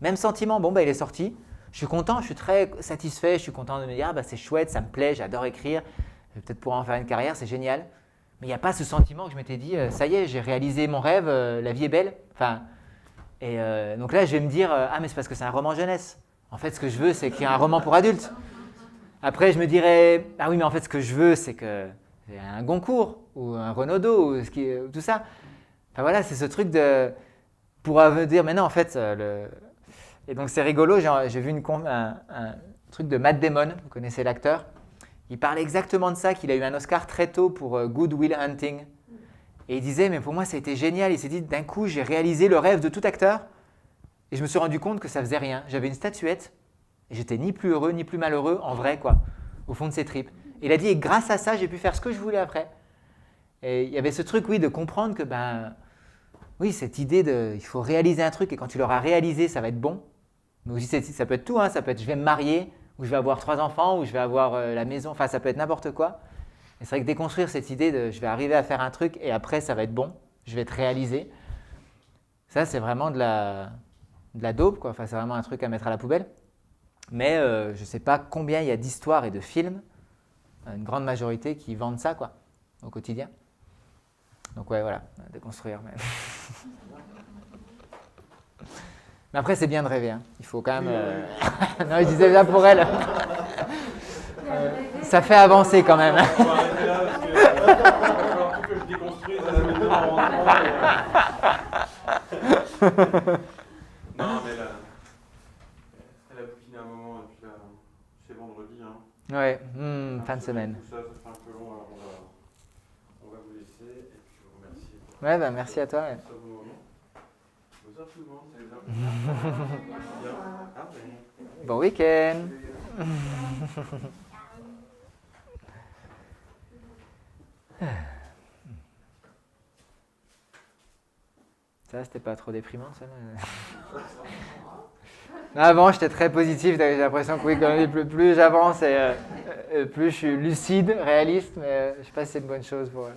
Même sentiment, bon, bah, il est sorti. Je suis content, je suis très satisfait. Je suis content de me dire, ah, bah, c'est chouette, ça me plaît, j'adore écrire. Je vais peut-être pouvoir en faire une carrière, c'est génial. Mais il n'y a pas ce sentiment que je m'étais dit, ça y est, j'ai réalisé mon rêve, la vie est belle. Enfin, et donc là, je vais me dire, ah mais c'est parce que c'est un roman jeunesse. En fait, ce que je veux, c'est qu'il y ait un roman pour adultes. Après, je me dirais, ah oui, mais en fait, ce que je veux, c'est qu'il y ait un Goncourt ou un Renaudot ou tout ça. Enfin voilà, c'est ce truc de pour dire, mais non, en fait, et donc c'est rigolo, j'ai vu un truc de Matt Damon, vous connaissez l'acteur. Il parlait exactement de ça, qu'il a eu un Oscar très tôt pour Good Will Hunting. Et il disait, mais pour moi, ça a été génial. Il s'est dit, d'un coup, j'ai réalisé le rêve de tout acteur. Et je me suis rendu compte que ça faisait rien. J'avais une statuette et j'étais ni plus heureux, ni plus malheureux, en vrai, quoi, au fond de ses tripes. Et il a dit, et grâce à ça, j'ai pu faire ce que je voulais après. Et il y avait ce truc, oui, de comprendre que, oui, cette idée il faut réaliser un truc et quand tu l'auras réalisé, ça va être bon. Mais aussi, ça peut être tout, hein, ça peut être, je vais me marier, ou je vais avoir 3 enfants, ou je vais avoir la maison, enfin, ça peut être n'importe quoi. Et c'est vrai que déconstruire cette idée de je vais arriver à faire un truc et après ça va être bon, je vais être réalisé, ça c'est vraiment de la dope, quoi. Enfin, c'est vraiment un truc à mettre à la poubelle. Mais je ne sais pas combien il y a d'histoires et de films, une grande majorité qui vendent ça quoi, au quotidien. Donc ouais, voilà, déconstruire. Mais après c'est bien de rêver, hein. Il faut quand même... non, je disais ça pour elle. Ça fait avancer quand même. On va arrêter là parce que il va falloir que je déconstruise la méthode en rendement. Non, mais là, Ouais, fin de semaine. Tout ça sera un peu long, alors on va vous laisser et puis je vous remercie. Ouais, bah merci à toi. Ouais. Ça vous moment. Bonsoir tout le monde, ça vous a bien. Ah, ben. Bon week-end. Ça, c'était pas trop déprimant, ça Avant, j'étais très positif, j'ai l'impression que oui, quand même, plus j'avance et plus je suis lucide, réaliste, mais je sais pas si c'est une bonne chose pour...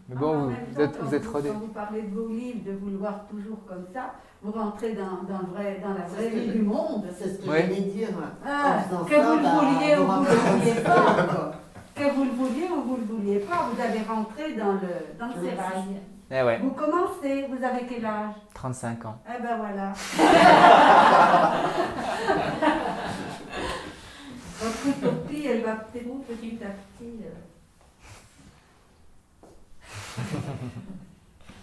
Mais bon, vous êtes rodés. Quand vous parlez de vos livres, de vouloir toujours comme ça, vous rentrez dans la vraie vie du monde. C'est ce que Oui. j'allais dire. Ah, En faisant que ça, vous le vouliez ou vous vous rentrez le vouliez dans pas. le quoi. Que vous le vouliez ou vous le vouliez pas, vous allez rentrer dans le sérail. Eh ouais, Vous commencez, vous avez quel âge? 35 ans. Eh ben voilà. Votre utopie, elle va peut-être petit à petit.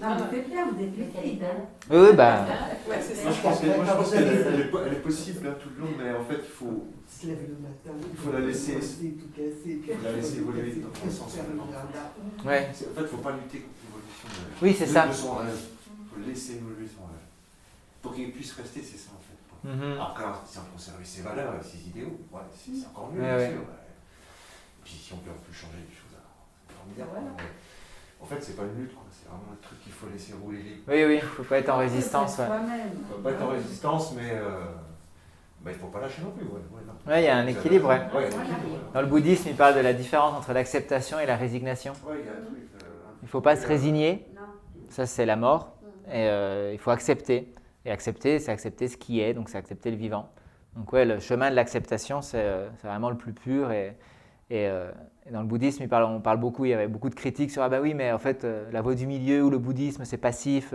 Non, mais c'est bien, vous êtes lucide. Hein. Oui, bah... Moi, je pense qu'elle est possible tout le long, mais en fait, il faut Se lève le matin, il faut la laisser- tout casser, puis la laisser évoluer dans puis le sens faire le maintenant. jardin. Ouais. En fait, il ne faut pas lutter contre l'évolution Oui, c'est ça. de son rêve. Il faut laisser évoluer son rêve. Pour qu'il puisse rester, c'est ça en fait. Mhm. Après, si on conserve ses valeurs et ses idéaux, ouais, c'est encore mieux, Ouais, bien ouais. sûr. Ouais. Et puis si on peut en plus changer des choses, alors c'est formidable. Voilà. Mais en fait, c'est pas une lutte, quoi. C'est vraiment un truc qu'il faut laisser rouler libre. Oui, oui, faut pas être en résistance. Ouais. Soi-même. Il ne faut pas être en résistance, mais il ne faut pas lâcher non plus. Ouais, non. Ouais, il y a un équilibre, ouais. Ouais, il y a un équilibre, Dans le bouddhisme, il parle de la différence entre l'acceptation et la résignation. ouais. Ouais, il y a un truc. Il ne faut pas se résigner, Non. ça c'est la mort, et il faut accepter. Et accepter, c'est accepter ce qui est, donc c'est accepter le vivant. Donc ouais, le chemin de l'acceptation, c'est vraiment le plus pur. Et dans le bouddhisme, on parle beaucoup, il y avait beaucoup de critiques sur « Ah bah oui, mais en fait, la voie du milieu ou le bouddhisme, c'est passif,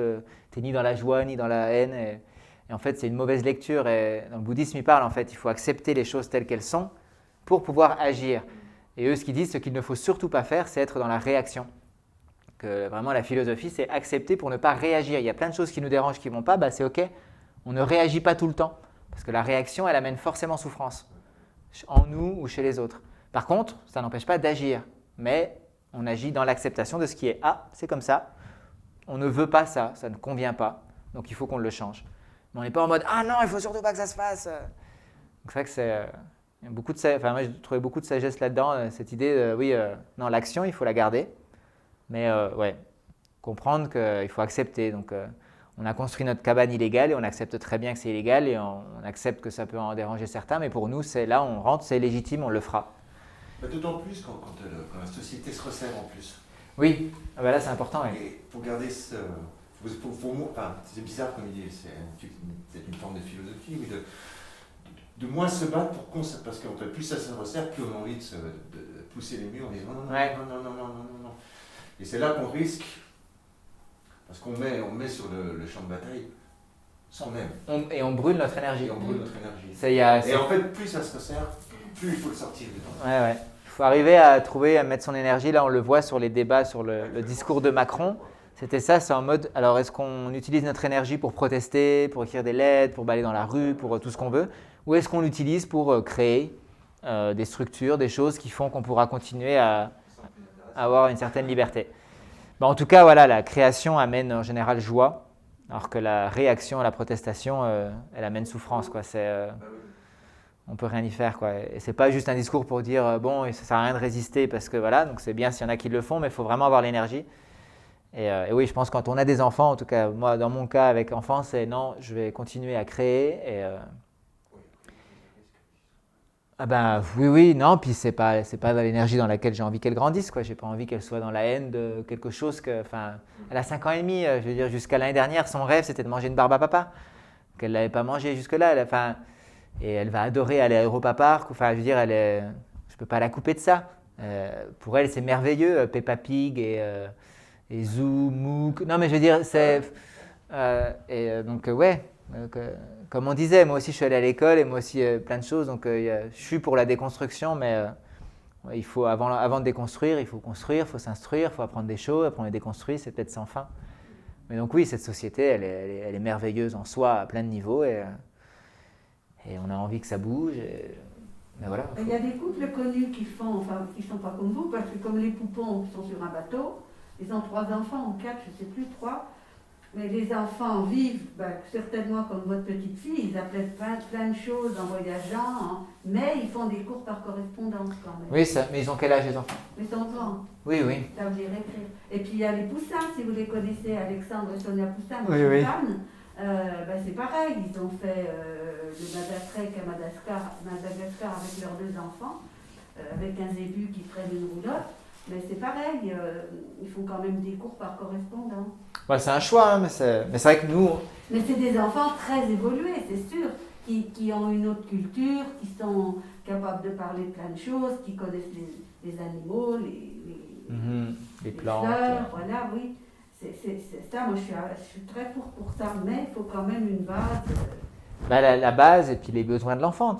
t'es ni dans la joie, ni dans la haine. » Et en fait, c'est une mauvaise lecture. Et dans le bouddhisme, il parle en fait, il faut accepter les choses telles qu'elles sont pour pouvoir agir. Et eux, ce qu'ils disent, ce qu'il ne faut surtout pas faire, c'est être dans la réaction. Que vraiment, la philosophie, c'est accepter pour ne pas réagir. Il y a plein de choses qui nous dérangent, qui ne vont pas, bah, c'est OK. On ne réagit pas tout le temps. Parce que la réaction, elle amène forcément souffrance, en nous ou chez les autres. Par contre, ça n'empêche pas d'agir. Mais on agit dans l'acceptation de ce qui est « Ah, c'est comme ça. On ne veut pas ça, ça ne convient pas. Donc, il faut qu'on le change. » Mais on n'est pas en mode « Ah non, il ne faut surtout pas que ça se fasse. » Donc, c'est vrai que c'est... il y a beaucoup de, moi, j'ai trouvé beaucoup de sagesse là-dedans, cette idée de, non, l'action, il faut la garder. Mais ouais, comprendre qu'il faut accepter. Donc, on a construit notre cabane illégale et on accepte très bien que c'est illégal et on accepte que ça peut en déranger certains. Mais pour nous, c'est là, on rentre, c'est légitime, on le fera. D'autant plus quand la société se resserre en plus. Oui, ah bah là, c'est important. Ouais. Et pour garder ce... c'est bizarre comme idée, c'est une forme de philosophie, mais de moins se battre parce que plus ça se resserre, plus on a envie de pousser les murs en disant non. Et c'est là qu'on risque, parce qu'on met sur le champ de bataille son même. Et on brûle notre énergie. Et on brûle notre énergie. Et en fait, plus ça se resserre, plus il faut le sortir dedans. Ouais. Il faut arriver à mettre son énergie. Là, on le voit sur les débats, sur le discours de Macron. C'était ça, c'est en mode, alors est-ce qu'on utilise notre énergie pour protester, pour écrire des lettres, pour balayer dans la rue, pour tout ce qu'on veut, ou est-ce qu'on l'utilise pour créer des structures, des choses qui font qu'on pourra continuer à avoir une certaine liberté. En tout cas, voilà, la création amène en général joie, alors que la réaction à la protestation, elle amène souffrance, quoi. On ne peut rien y faire, quoi. Et ce n'est pas juste un discours pour dire, bon, ça ne sert à rien de résister, parce que voilà, donc c'est bien s'il y en a qui le font, mais il faut vraiment avoir l'énergie. Et oui, je pense que quand on a des enfants, en tout cas, moi, dans mon cas, avec enfants, c'est non, je vais continuer à créer. Oui, non, puis c'est pas dans l'énergie dans laquelle j'ai envie qu'elle grandisse, quoi. J'ai pas envie qu'elle soit dans la haine de quelque chose elle a 5 ans et demi, je veux dire, jusqu'à l'année dernière, son rêve, c'était de manger une barbe à papa, qu'elle l'avait pas mangé jusque-là, et elle va adorer aller à Europa Park, je veux dire, je peux pas la couper de ça. Pour elle, c'est merveilleux, Peppa Pig et Zoo, Mook, non, mais je veux dire, comme on disait, moi aussi je suis allé à l'école et moi aussi plein de choses, donc je suis pour la déconstruction, mais il faut avant de déconstruire, il faut construire, il faut s'instruire, il faut apprendre des choses, après on les déconstruit, c'est peut-être sans fin. Mais donc oui, cette société, elle est merveilleuse en soi à plein de niveaux et on a envie que ça bouge. Mais voilà. Il y a des couples connus qui font, enfin, qui sont pas comme vous, parce que comme les poupons sont sur un bateau, ils ont 3 enfants ou 4, je sais plus, 3. Mais les enfants vivent, certainement comme votre petite fille, ils apprennent plein de choses en voyageant, hein, mais ils font des cours par correspondance quand même. Oui, mais ils ont quel âge les enfants? Mais ils sont grands. Oui, oui. Ça veut dire écrire. Et puis il y a les Poussins, si vous les connaissez, Alexandre et Sonia Poussin, Oui, oui. c'est pareil, ils ont fait le Madatrek à Madagascar avec leurs 2 enfants, avec un zébu qui traîne une roulotte. Mais c'est pareil, ils font quand même des cours par correspondance. Ouais, c'est un choix, hein, mais c'est vrai que nous... Mais c'est des enfants très évolués, c'est sûr, qui ont une autre culture, qui sont capables de parler de plein de choses, qui connaissent les animaux, les plantes. fleurs, voilà, oui. C'est ça, moi je suis très pour ça, mais il faut quand même une base. La base et puis les besoins de l'enfant.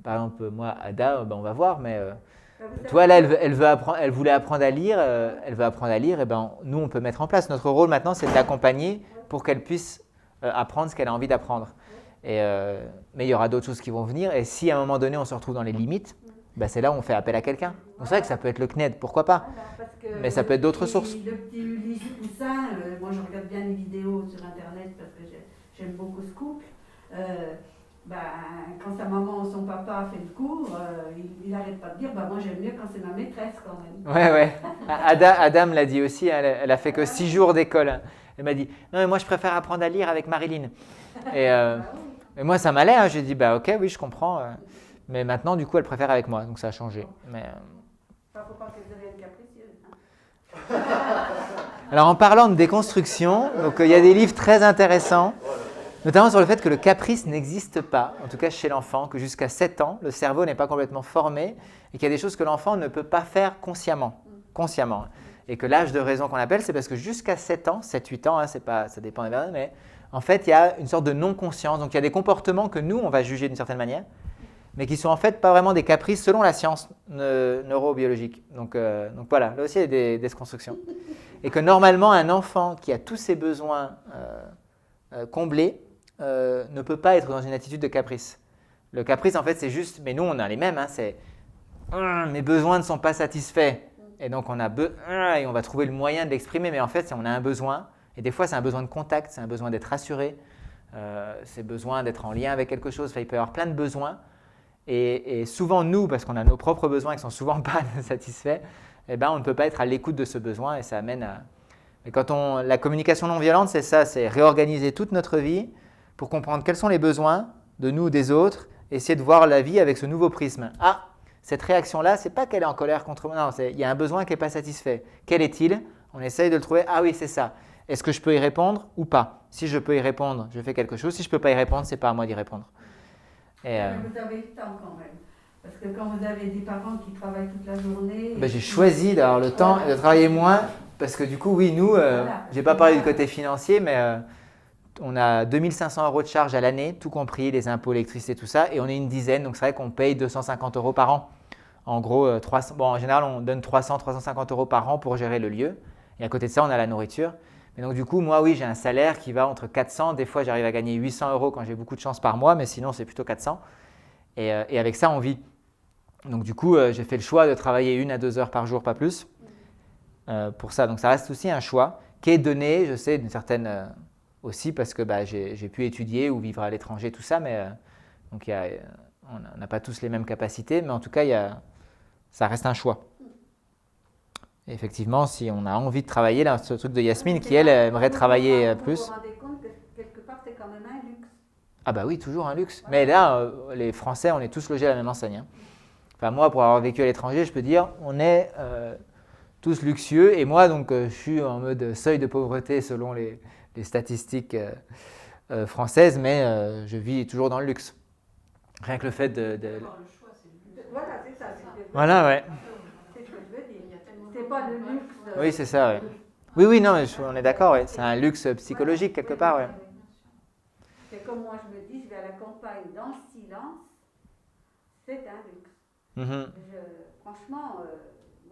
Par exemple, moi, Ada, on va voir, mais... toi, là, elle voulait apprendre à lire, et nous, on peut mettre en place. Notre rôle maintenant, c'est de l'accompagner pour qu'elle puisse apprendre ce qu'elle a envie d'apprendre. Mais il y aura d'autres choses qui vont venir, et si à un moment donné, on se retrouve dans les limites, c'est là où on fait appel à quelqu'un. Donc, c'est vrai que ça peut être le CNED, pourquoi pas, mais ça peut être d'autres sources. Le petit Ulysse Poussin, moi je regarde bien les vidéos sur Internet parce que j'aime beaucoup ce couple. Quand sa maman ou son papa a fait le cours, il n'arrête pas de dire moi j'aime mieux quand c'est ma maîtresse quand même. Ouais. Adam l'a dit aussi, elle a fait que 6 jours d'école. Elle m'a dit non mais moi je préfère apprendre à lire avec Marilyn. Et moi ça m'allait, hein. J'ai dit ok oui je comprends. Mais maintenant du coup elle préfère avec moi, donc ça a changé. Mais Faut pas qu'elle devienne capricieuse. alors en parlant de déconstruction, donc il y a des livres très intéressants. Notamment sur le fait que le caprice n'existe pas, en tout cas chez l'enfant, que jusqu'à 7 ans, le cerveau n'est pas complètement formé et qu'il y a des choses que l'enfant ne peut pas faire consciemment. Et que l'âge de raison qu'on appelle, c'est parce que jusqu'à 7 ans, 7-8 ans, ça dépend des personnes, mais en fait, il y a une sorte de non-conscience. Donc il y a des comportements que nous, on va juger d'une certaine manière, mais qui sont en fait pas vraiment des caprices selon la science neurobiologique. Donc voilà, là aussi il y a des déconstructions. Et que normalement, un enfant qui a tous ses besoins comblés, ne peut pas être dans une attitude de caprice. Le caprice, en fait, c'est juste, mais nous, on a les mêmes, hein, c'est mes besoins ne sont pas satisfaits. Et donc, et on va trouver le moyen de l'exprimer, mais en fait, on a un besoin. Et des fois, c'est un besoin de contact, c'est un besoin d'être rassuré, c'est besoin d'être en lien avec quelque chose. Enfin, il peut y avoir plein de besoins. Et souvent, nous, parce qu'on a nos propres besoins qui ne sont souvent pas satisfaits, on ne peut pas être à l'écoute de ce besoin et ça amène à... Mais la communication non violente, c'est ça, c'est réorganiser toute notre vie pour comprendre quels sont les besoins de nous ou des autres, essayer de voir la vie avec ce nouveau prisme. Ah, cette réaction-là, ce n'est pas qu'elle est en colère contre moi, non, il y a un besoin qui n'est pas satisfait. Quel est-il? On essaye de le trouver. Ah oui, c'est ça. Est-ce que je peux y répondre ou pas? Si je peux y répondre, je fais quelque chose. Si je ne peux pas y répondre, ce n'est pas à moi d'y répondre. Mais vous avez le temps quand même. Parce que quand vous avez des parents qui travaillent toute la journée... J'ai choisi d'avoir le temps et de travailler moins. Parce que du coup, oui, nous, je n'ai pas parlé du côté financier, mais on a 2500 € de charges à l'année, tout compris, les impôts, l'électricité, tout ça. Et on est une dizaine, donc c'est vrai qu'on paye 250 € par an. En gros, en général, on donne 350 € par an pour gérer le lieu. Et à côté de ça, on a la nourriture. Mais donc du coup, moi, oui, j'ai un salaire qui va entre 400. Des fois, j'arrive à gagner 800 € quand j'ai beaucoup de chance par mois, mais sinon, c'est plutôt 400. Et avec ça, on vit. Donc du coup, j'ai fait le choix de travailler 1 à 2 heures par jour, pas plus. Pour ça. Donc ça reste aussi un choix qui est donné, je sais, d'une certaine aussi parce que j'ai pu étudier ou vivre à l'étranger, tout ça, mais donc on n'a pas tous les mêmes capacités, mais en tout cas, ça reste un choix. Et effectivement, si on a envie de travailler, là, ce truc de Yasmine qui, elle, aimerait travailler plus. Vous vous rendez compte que quelque part, c'est quand même un luxe. Ah bah oui, toujours un luxe. Mais là, les Français, on est tous logés à la même enseigne. Hein. Enfin, moi, pour avoir vécu à l'étranger, je peux dire, on est... tous luxueux, et moi donc je suis en mode seuil de pauvreté selon les statistiques françaises, mais je vis toujours dans le luxe. Rien que le fait de... Voilà, c'est ça. Voilà, ouais. C'est ce que je veux dire. C'est pas le luxe. Oui, c'est ça, ouais. Oui, non, mais on est d'accord, ouais. C'est un luxe psychologique quelque part, ouais. C'est comme moi je me dis, je vais à la campagne dans le silence, c'est un luxe. Franchement...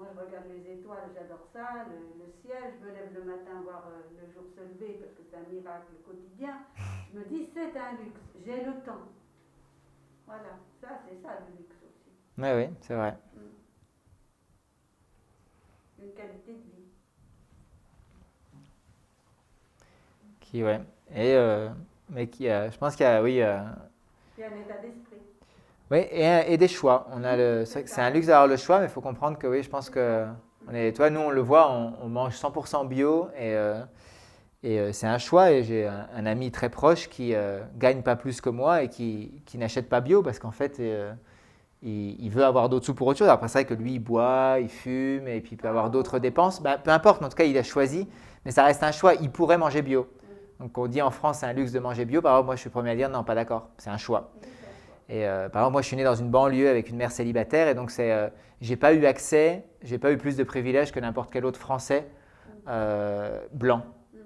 moi, je regarde les étoiles, j'adore ça, le ciel, je me lève le matin voir le jour se lever parce que c'est un miracle quotidien. Je me dis, c'est un luxe, j'ai le temps. Voilà, ça c'est ça le luxe aussi. Oui, c'est vrai. Une qualité de vie. Ouais. Mais je pense qu'il y a, oui, Puis un état d'esprit. oui, et des choix. C'est vrai que c'est un luxe d'avoir le choix, mais il faut comprendre que oui, je pense que toi, nous on le voit, on mange 100% bio et c'est un choix. Et j'ai un ami très proche qui gagne pas plus que moi et qui n'achète pas bio parce qu'en fait, il veut avoir d'autres sous pour autre chose. Après, c'est vrai que lui, il boit, il fume et puis il peut avoir d'autres dépenses. Bah, peu importe, mais en tout cas, il a choisi, mais ça reste un choix. Il pourrait manger bio. Donc, on dit en France, c'est un luxe de manger bio. Par exemple, moi, je suis le premier à dire non, pas d'accord. C'est un choix. Et par exemple, moi, je suis né dans une banlieue avec une mère célibataire et donc j'ai pas eu accès, j'ai pas eu plus de privilèges que n'importe quel autre Français blanc.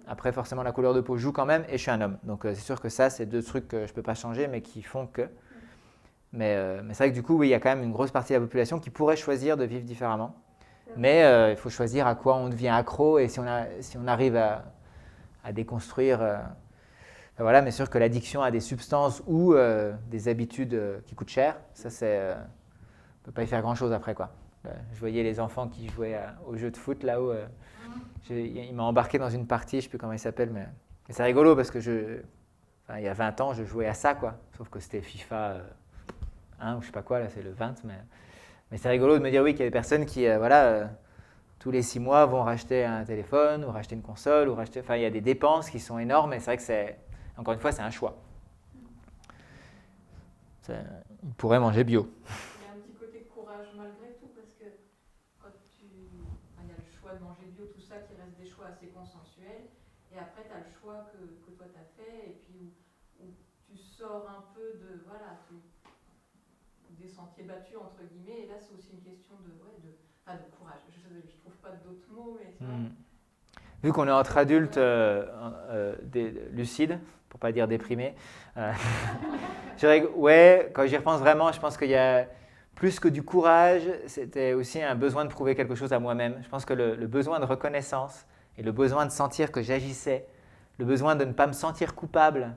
Après, forcément, la couleur de peau joue quand même et je suis un homme. Donc, c'est sûr que ça, c'est deux trucs que je peux pas changer, mais qui font que. Mais c'est vrai que du coup, oui, il y a quand même une grosse partie de la population qui pourrait choisir de vivre différemment. Mais il faut choisir à quoi on devient accro et si on arrive à déconstruire. Voilà, mais sûr que l'addiction à des substances ou des habitudes qui coûtent cher, ça, on ne peut pas y faire grand-chose après, quoi. Je voyais les enfants qui jouaient aux jeux de foot là-haut. Il m'a embarqué dans une partie, je ne sais plus comment il s'appelle, mais c'est rigolo parce que il y a 20 ans, je jouais à ça, quoi. Sauf que c'était FIFA 1 ou je ne sais pas quoi, là, c'est le 20. Mais c'est rigolo de me dire, oui, qu'il y a des personnes qui, tous les 6 mois, vont racheter un téléphone ou racheter une console. Enfin, il y a des dépenses qui sont énormes et c'est vrai que encore une fois, c'est un choix. Il pourrait manger bio. Il y a un petit côté courage malgré tout, parce que quand il y a le choix de manger bio, tout ça, qui reste des choix assez consensuels. Et après, tu as le choix que toi, tu as fait, et puis où tu sors un peu des sentiers battus, entre guillemets. Et là, c'est aussi une question de courage. Je ne trouve pas d'autres mots, mais tu vois. Vu qu'on est entre adultes lucides, pour pas dire déprimés, je dirais que, ouais, quand j'y repense vraiment, je pense qu'il y a plus que du courage, c'était aussi un besoin de prouver quelque chose à moi-même. Je pense que le besoin de reconnaissance et le besoin de sentir que j'agissais, le besoin de ne pas me sentir coupable,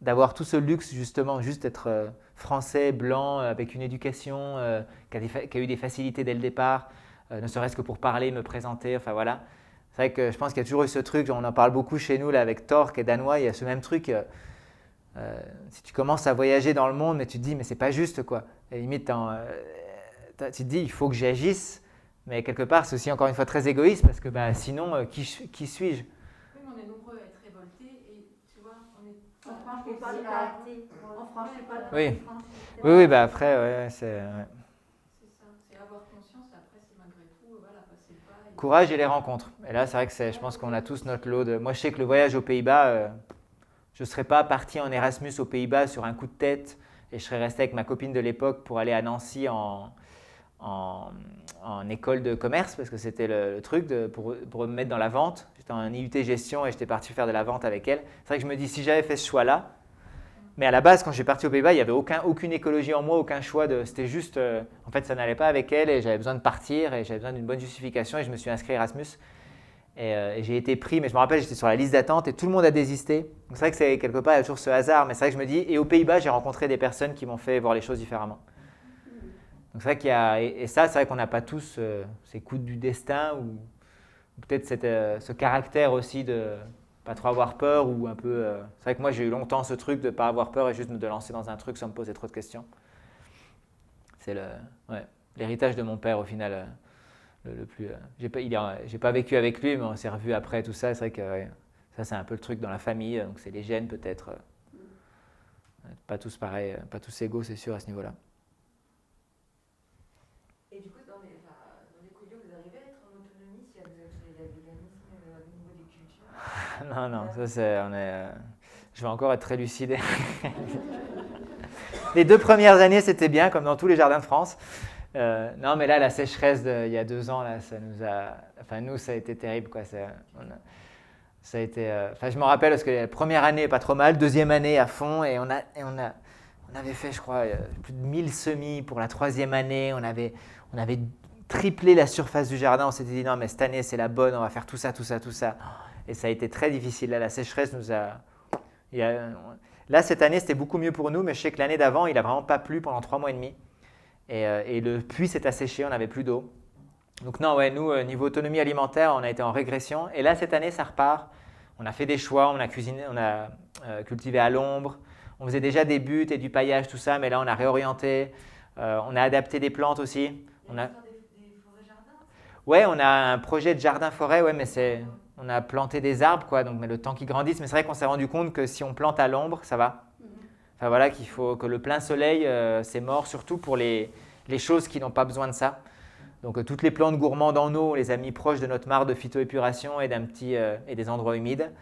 d'avoir tout ce luxe justement, juste d'être français, blanc, avec une éducation qui a eu des facilités dès le départ, ne serait-ce que pour parler, me présenter, enfin voilà. C'est vrai que je pense qu'il y a toujours eu ce truc, on en parle beaucoup chez nous là, avec Thor qui est danois, il y a ce même truc. Si tu commences à voyager dans le monde, mais tu te dis, mais c'est pas juste quoi. Et limite, tu te dis, il faut que j'agisse, mais quelque part, c'est aussi encore une fois très égoïste parce que sinon, qui suis-je? Oui, mais on est nombreux à être révoltés et tu vois, On franchit pas le pas. On franchit pas le pas. Oui. Oui, après, ouais, c'est. Ouais. C'est ça, c'est avoir conscience et après, c'est malgré tout, passer le pas. Courage et les rencontres. Et là, c'est vrai que je pense qu'on a tous notre lot de. Moi, je sais que le voyage aux Pays-Bas, je ne serais pas parti en Erasmus aux Pays-Bas sur un coup de tête et je serais resté avec ma copine de l'époque pour aller à Nancy en école de commerce parce que c'était le truc pour me mettre dans la vente. J'étais en IUT gestion et j'étais parti faire de la vente avec elle. C'est vrai que je me dis, si j'avais fait ce choix-là, mais à la base, quand je suis parti aux Pays-Bas, il n'y avait aucune écologie en moi, aucun choix. C'était juste, en fait, ça n'allait pas avec elle et j'avais besoin de partir et j'avais besoin d'une bonne justification et je me suis inscrit à Erasmus. Et j'ai été pris, mais je me rappelle, j'étais sur la liste d'attente et tout le monde a désisté. Donc c'est vrai que c'est quelque part, il y a toujours ce hasard, mais c'est vrai que je me dis, et aux Pays-Bas, j'ai rencontré des personnes qui m'ont fait voir les choses différemment. Donc c'est vrai qu'il y a, et ça, c'est vrai qu'on n'a pas tous ces coups du destin ou peut-être ce caractère aussi de pas trop avoir peur ou un peu. C'est vrai que moi, j'ai eu longtemps ce truc de ne pas avoir peur et juste de lancer dans un truc sans me poser trop de questions. C'est l'héritage de mon père au final. Le plus, j'ai pas vécu avec lui, mais on s'est revus après tout ça. C'est vrai que ça, c'est un peu le truc dans la famille. Donc, c'est les gènes peut-être. Pas tous pareils, pas tous égaux, c'est sûr, à ce niveau-là. Et du coup, dans les couillons, vous arrivez à être en autonomie si vous avez fait le véganisme au niveau des cultures? Non, ça, je vais encore être très lucide. Les 2 premières années, c'était bien, comme dans tous les jardins de France. Non, mais là, la sécheresse il y a 2 ans, là, ça nous a. Enfin, nous, ça a été terrible, quoi. Ça a été. Enfin, je me rappelle parce que la première année, pas trop mal, deuxième année à fond, et on avait fait, je crois, plus de 1000 semis pour la 3e année. On avait triplé la surface du jardin. On s'était dit non, mais cette année, c'est la bonne. On va faire tout ça. Et ça a été très difficile. Là, la sécheresse nous a. Là, cette année, c'était beaucoup mieux pour nous, mais je sais que l'année d'avant, il n'a vraiment pas plu pendant 3 mois et demi. Et le puits s'est asséché, on n'avait plus d'eau. Donc non, ouais, nous, niveau autonomie alimentaire, on a été en régression. Et là, cette année, ça repart. On a fait des choix, on a cuisiné, on a cultivé à l'ombre. On faisait déjà des buttes et du paillage, tout ça, mais là, on a réorienté. On a adapté des plantes aussi. On a... Des forêts-jardins. Ouais, on a un projet de jardin-forêt, ouais, mais on a planté des arbres, quoi, donc mais le temps qu'ils grandissent. Mais c'est vrai qu'on s'est rendu compte que si on plante à l'ombre, ça va. Enfin voilà, qu'il faut que le plein soleil, c'est mort, surtout pour les choses qui n'ont pas besoin de ça. Donc toutes les plantes gourmandes en eau, on les a mis proches de notre mare de phytoépuration et et des endroits humides.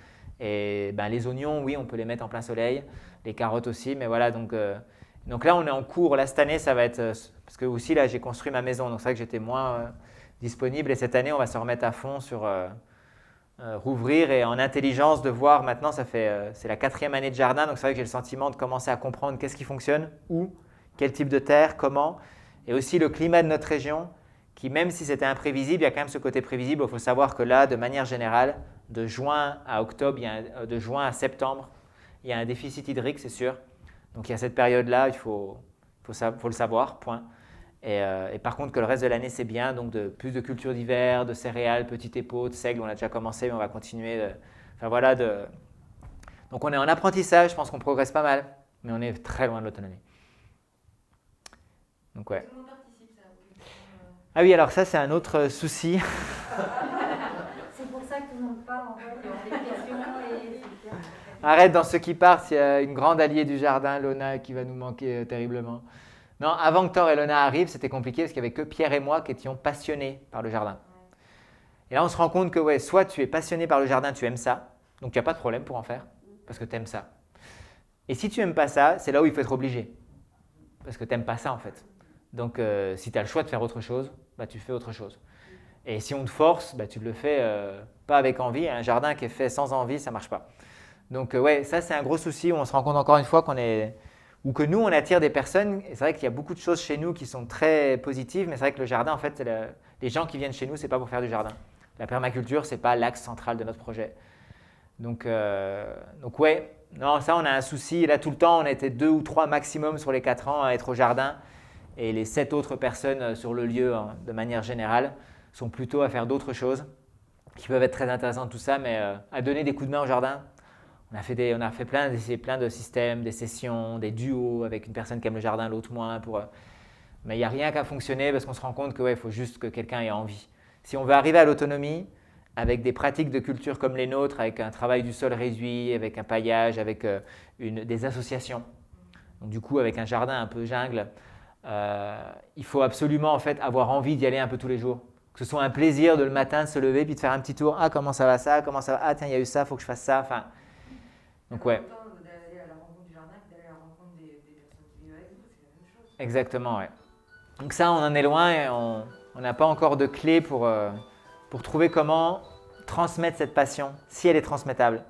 Et ben, les oignons, oui, on peut les mettre en plein soleil, les carottes aussi, mais voilà, donc là on est en cours. Là cette année, ça va être parce que aussi là j'ai construit ma maison, donc c'est vrai que j'étais moins disponible. Et cette année, on va se remettre à fond sur rouvrir et en intelligence de voir. Maintenant, c'est la 4e année de jardin, donc c'est vrai que j'ai le sentiment de commencer à comprendre qu'est-ce qui fonctionne, où, quel type de terre, comment, et aussi le climat de notre région, qui même si c'était imprévisible, il y a quand même ce côté prévisible. Il faut savoir que là, de manière générale, de juin à octobre, de juin à septembre, il y a un déficit hydrique, c'est sûr. Donc il y a cette période-là, il faut le savoir, point. Et par contre, que le reste de l'année, c'est bien. Donc plus de cultures d'hiver, de céréales, petit épeautre, de seigle, on a déjà commencé, mais on va continuer. Enfin voilà. Donc on est en apprentissage, je pense qu'on progresse pas mal, mais on est très loin de l'autonomie. Donc ouais. Tout le monde participe, ça. Ah oui, alors ça, c'est un autre souci. C'est pour ça que tout le monde parle en fait, des questions et c'est bien. Arrête, dans ceux qui partent, il y a une grande alliée du jardin, Lona, qui va nous manquer terriblement. Non, avant que Thor et Lona arrivent, c'était compliqué parce qu'il n'y avait que Pierre et moi qui étions passionnés par le jardin. Et là, on se rend compte que ouais, soit tu es passionné par le jardin, tu aimes ça, donc tu n'as pas de problème pour en faire, parce que tu aimes ça. Et si tu n'aimes pas ça, c'est là où il faut être obligé, parce que tu n'aimes pas ça en fait. Donc si tu as le choix de faire autre chose, bah, tu fais autre chose. Et si on te force, bah, tu le fais pas avec envie. Un jardin qui est fait sans envie, ça ne marche pas. Donc ouais, ça c'est un gros souci où on se rend compte encore une fois ou que nous on attire des personnes. Et c'est vrai qu'il y a beaucoup de choses chez nous qui sont très positives, mais c'est vrai que le jardin, en fait, les gens qui viennent chez nous, c'est pas pour faire du jardin. La permaculture, c'est pas l'axe central de notre projet. Donc ouais, non, ça on a un souci. Là tout le temps, on était 2 ou 3 maximum sur les 4 ans à être au jardin. Et les 7 autres personnes sur le lieu, hein, de manière générale, sont plutôt à faire d'autres choses qui peuvent être très intéressantes, tout ça, mais à donner des coups de main au jardin. On a fait plein de systèmes, des sessions, des duos avec une personne qui aime le jardin, l'autre moins. Mais il n'y a rien qu'à fonctionner parce qu'on se rend compte qu'il faut juste que quelqu'un ait envie. Si on veut arriver à l'autonomie, avec des pratiques de culture comme les nôtres, avec un travail du sol réduit, avec un paillage, avec des associations, donc du coup avec un jardin un peu jungle, il faut absolument en fait avoir envie d'y aller un peu tous les jours. Que ce soit un plaisir de le matin de se lever puis de faire un petit tour. Ah, comment ça va ça? Comment ça va? Ah, tiens, il y a eu ça, il faut que je fasse ça. Enfin, donc ouais. C'est autant d'aller à la rencontre du jardin que d'aller à la rencontre des personnes qui vivent avec vous, c'est la même chose. Exactement, ouais. Donc ça, on en est loin et on n'a pas encore de clé pour trouver comment transmettre cette passion, si elle est transmettable.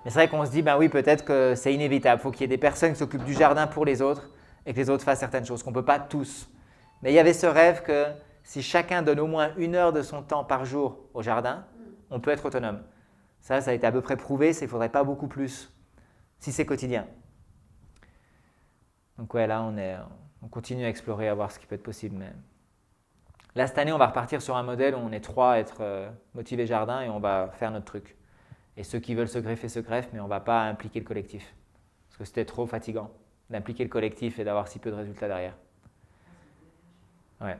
Mais c'est vrai qu'on se dit, ben oui, peut-être que c'est inévitable. Il faut qu'il y ait des personnes qui s'occupent du jardin pour les autres et que les autres fassent certaines choses, qu'on ne peut pas tous. Mais il y avait ce rêve que si chacun donne au moins 1 heure de son temps par jour au jardin, on peut être autonome. Ça a été à peu près prouvé, il ne faudrait pas beaucoup plus, si c'est quotidien. Donc ouais, là, on continue à explorer, à voir ce qui peut être possible. Mais là, cette année, on va repartir sur un modèle où on est 3 à être motivés jardin et on va faire notre truc. Et ceux qui veulent se greffer se greffent, mais on ne va pas impliquer le collectif. Parce que c'était trop fatigant d'impliquer le collectif et d'avoir si peu de résultats derrière. Ouais.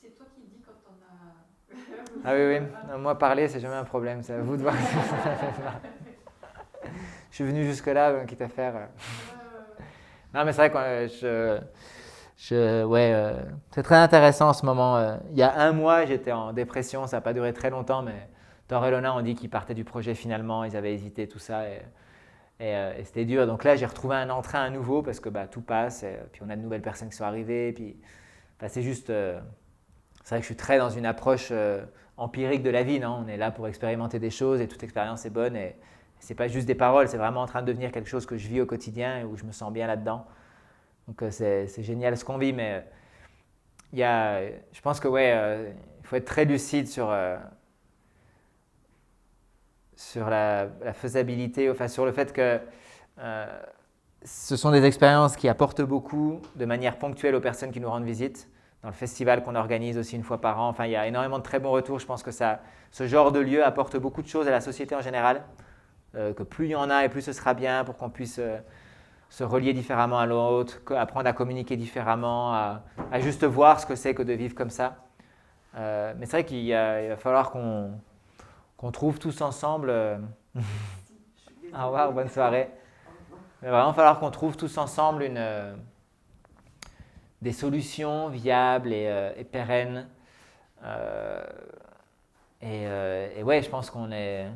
C'est toi qui dis quand on a... Ah oui, oui. Non, moi, parler, c'est jamais un problème. C'est à vous de voir. Je suis venu jusque-là, quitte à faire. Non, mais c'est vrai que c'est très intéressant en ce moment. Il y a 1 mois, j'étais en dépression. Ça n'a pas duré très longtemps, mais Thor et Lona ont dit qu'ils partaient du projet finalement. Ils avaient hésité, tout ça. Et c'était dur. Donc là, j'ai retrouvé un entrain à nouveau parce que tout passe. Et puis on a de nouvelles personnes qui sont arrivées. Puis, c'est juste. C'est vrai que je suis très dans une approche empirique de la vie. Non, on est là pour expérimenter des choses et toute expérience est bonne. Et c'est pas juste des paroles, c'est vraiment en train de devenir quelque chose que je vis au quotidien et où je me sens bien là-dedans. Donc c'est génial ce qu'on vit. Mais je pense que il faut être très lucide sur la faisabilité, enfin sur le fait que ce sont des expériences qui apportent beaucoup de manière ponctuelle aux personnes qui nous rendent visite. Dans le festival qu'on organise aussi une fois par an, enfin, il y a énormément de très bons retours. Je pense que ce genre de lieu apporte beaucoup de choses à la société en général, que plus il y en a et plus ce sera bien pour qu'on puisse se relier différemment à l'autre, apprendre à communiquer différemment, à juste voir ce que c'est que de vivre comme ça. Mais c'est vrai qu'il va falloir qu'on trouve tous ensemble. Au revoir, bonne soirée. Il va vraiment falloir qu'on trouve tous ensemble des solutions viables et pérennes. Je pense qu'on est.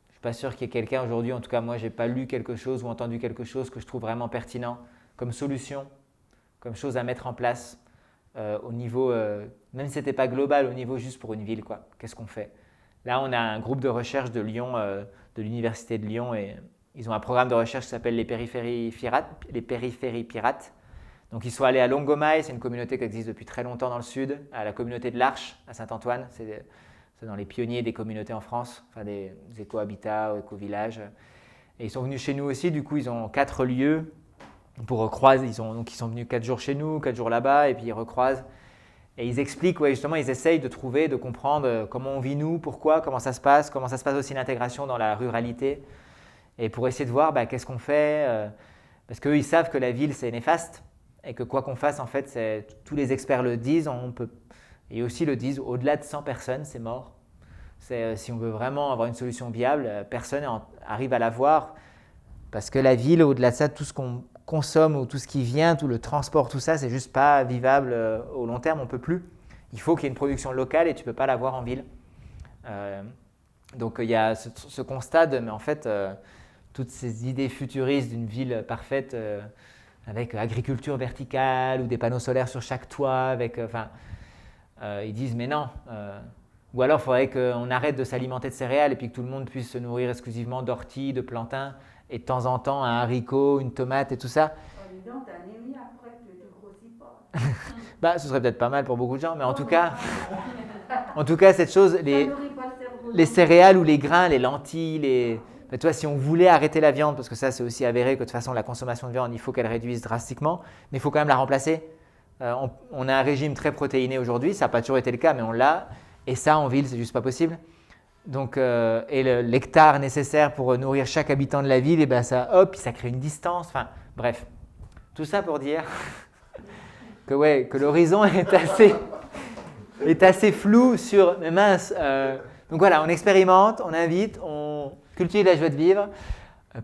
Je suis pas sûr qu'il y ait quelqu'un aujourd'hui, en tout cas moi, j'ai pas lu quelque chose ou entendu quelque chose que je trouve vraiment pertinent comme solution, comme chose à mettre en place au niveau, même si c'était pas global, au niveau juste pour une ville, quoi. Qu'est-ce qu'on fait? Là, on a un groupe de recherche de Lyon, de l'université de Lyon, et ils ont un programme de recherche qui s'appelle les périphéries pirates. Donc, ils sont allés à Longomaille, c'est une communauté qui existe depuis très longtemps dans le sud, à la communauté de l'Arche, à Saint-Antoine. C'est dans les pionniers des communautés en France, enfin des éco-habitats, éco-villages. Et ils sont venus chez nous aussi, du coup, ils ont 4 lieux pour recroiser. Ils sont venus 4 jours chez nous, 4 jours là-bas, et puis ils recroisent. Et ils expliquent, justement, ils essayent de trouver, de comprendre comment on vit nous, pourquoi, comment ça se passe aussi l'intégration dans la ruralité. Et pour essayer de voir qu'est-ce qu'on fait, parce qu'eux, ils savent que la ville, c'est néfaste, et que quoi qu'on fasse, en fait, tous les experts le disent, et aussi le disent, au-delà de 100 personnes, c'est mort. Si on veut vraiment avoir une solution viable, personne arrive à l'avoir, parce que la ville, au-delà de ça, tout ce qu'on consomme ou tout ce qui vient, tout le transport, tout ça, c'est juste pas vivable au long terme, on peut plus. Il faut qu'il y ait une production locale et tu peux pas l'avoir en ville. Donc il y a ce constat mais en fait, toutes ces idées futuristes d'une ville parfaite avec agriculture verticale ou des panneaux solaires sur chaque toit, ils disent mais non. Ou alors il faudrait qu'on arrête de s'alimenter de céréales et puis que tout le monde puisse se nourrir exclusivement d'orties, de plantains et de temps en temps un haricot, une tomate et tout ça. Oh, dis donc, t'as anémie après, tu grossis pas. Ce serait peut-être pas mal pour beaucoup de gens, mais en tout cas, cette chose, les céréales ou les grains, les lentilles, tu vois, si on voulait arrêter la viande, parce que ça c'est aussi avéré que de toute façon la consommation de viande, il faut qu'elle réduise drastiquement, mais il faut quand même la remplacer. On a un régime très protéiné aujourd'hui, ça n'a pas toujours été le cas, mais on l'a, et ça en ville c'est juste pas possible. Donc, l'hectare nécessaire pour nourrir chaque habitant de la ville, ça crée une distance. Enfin, bref, tout ça pour dire que l'horizon est assez flou sur. Mais mince. Donc voilà, on expérimente, on invite, on cultive la joie de vivre.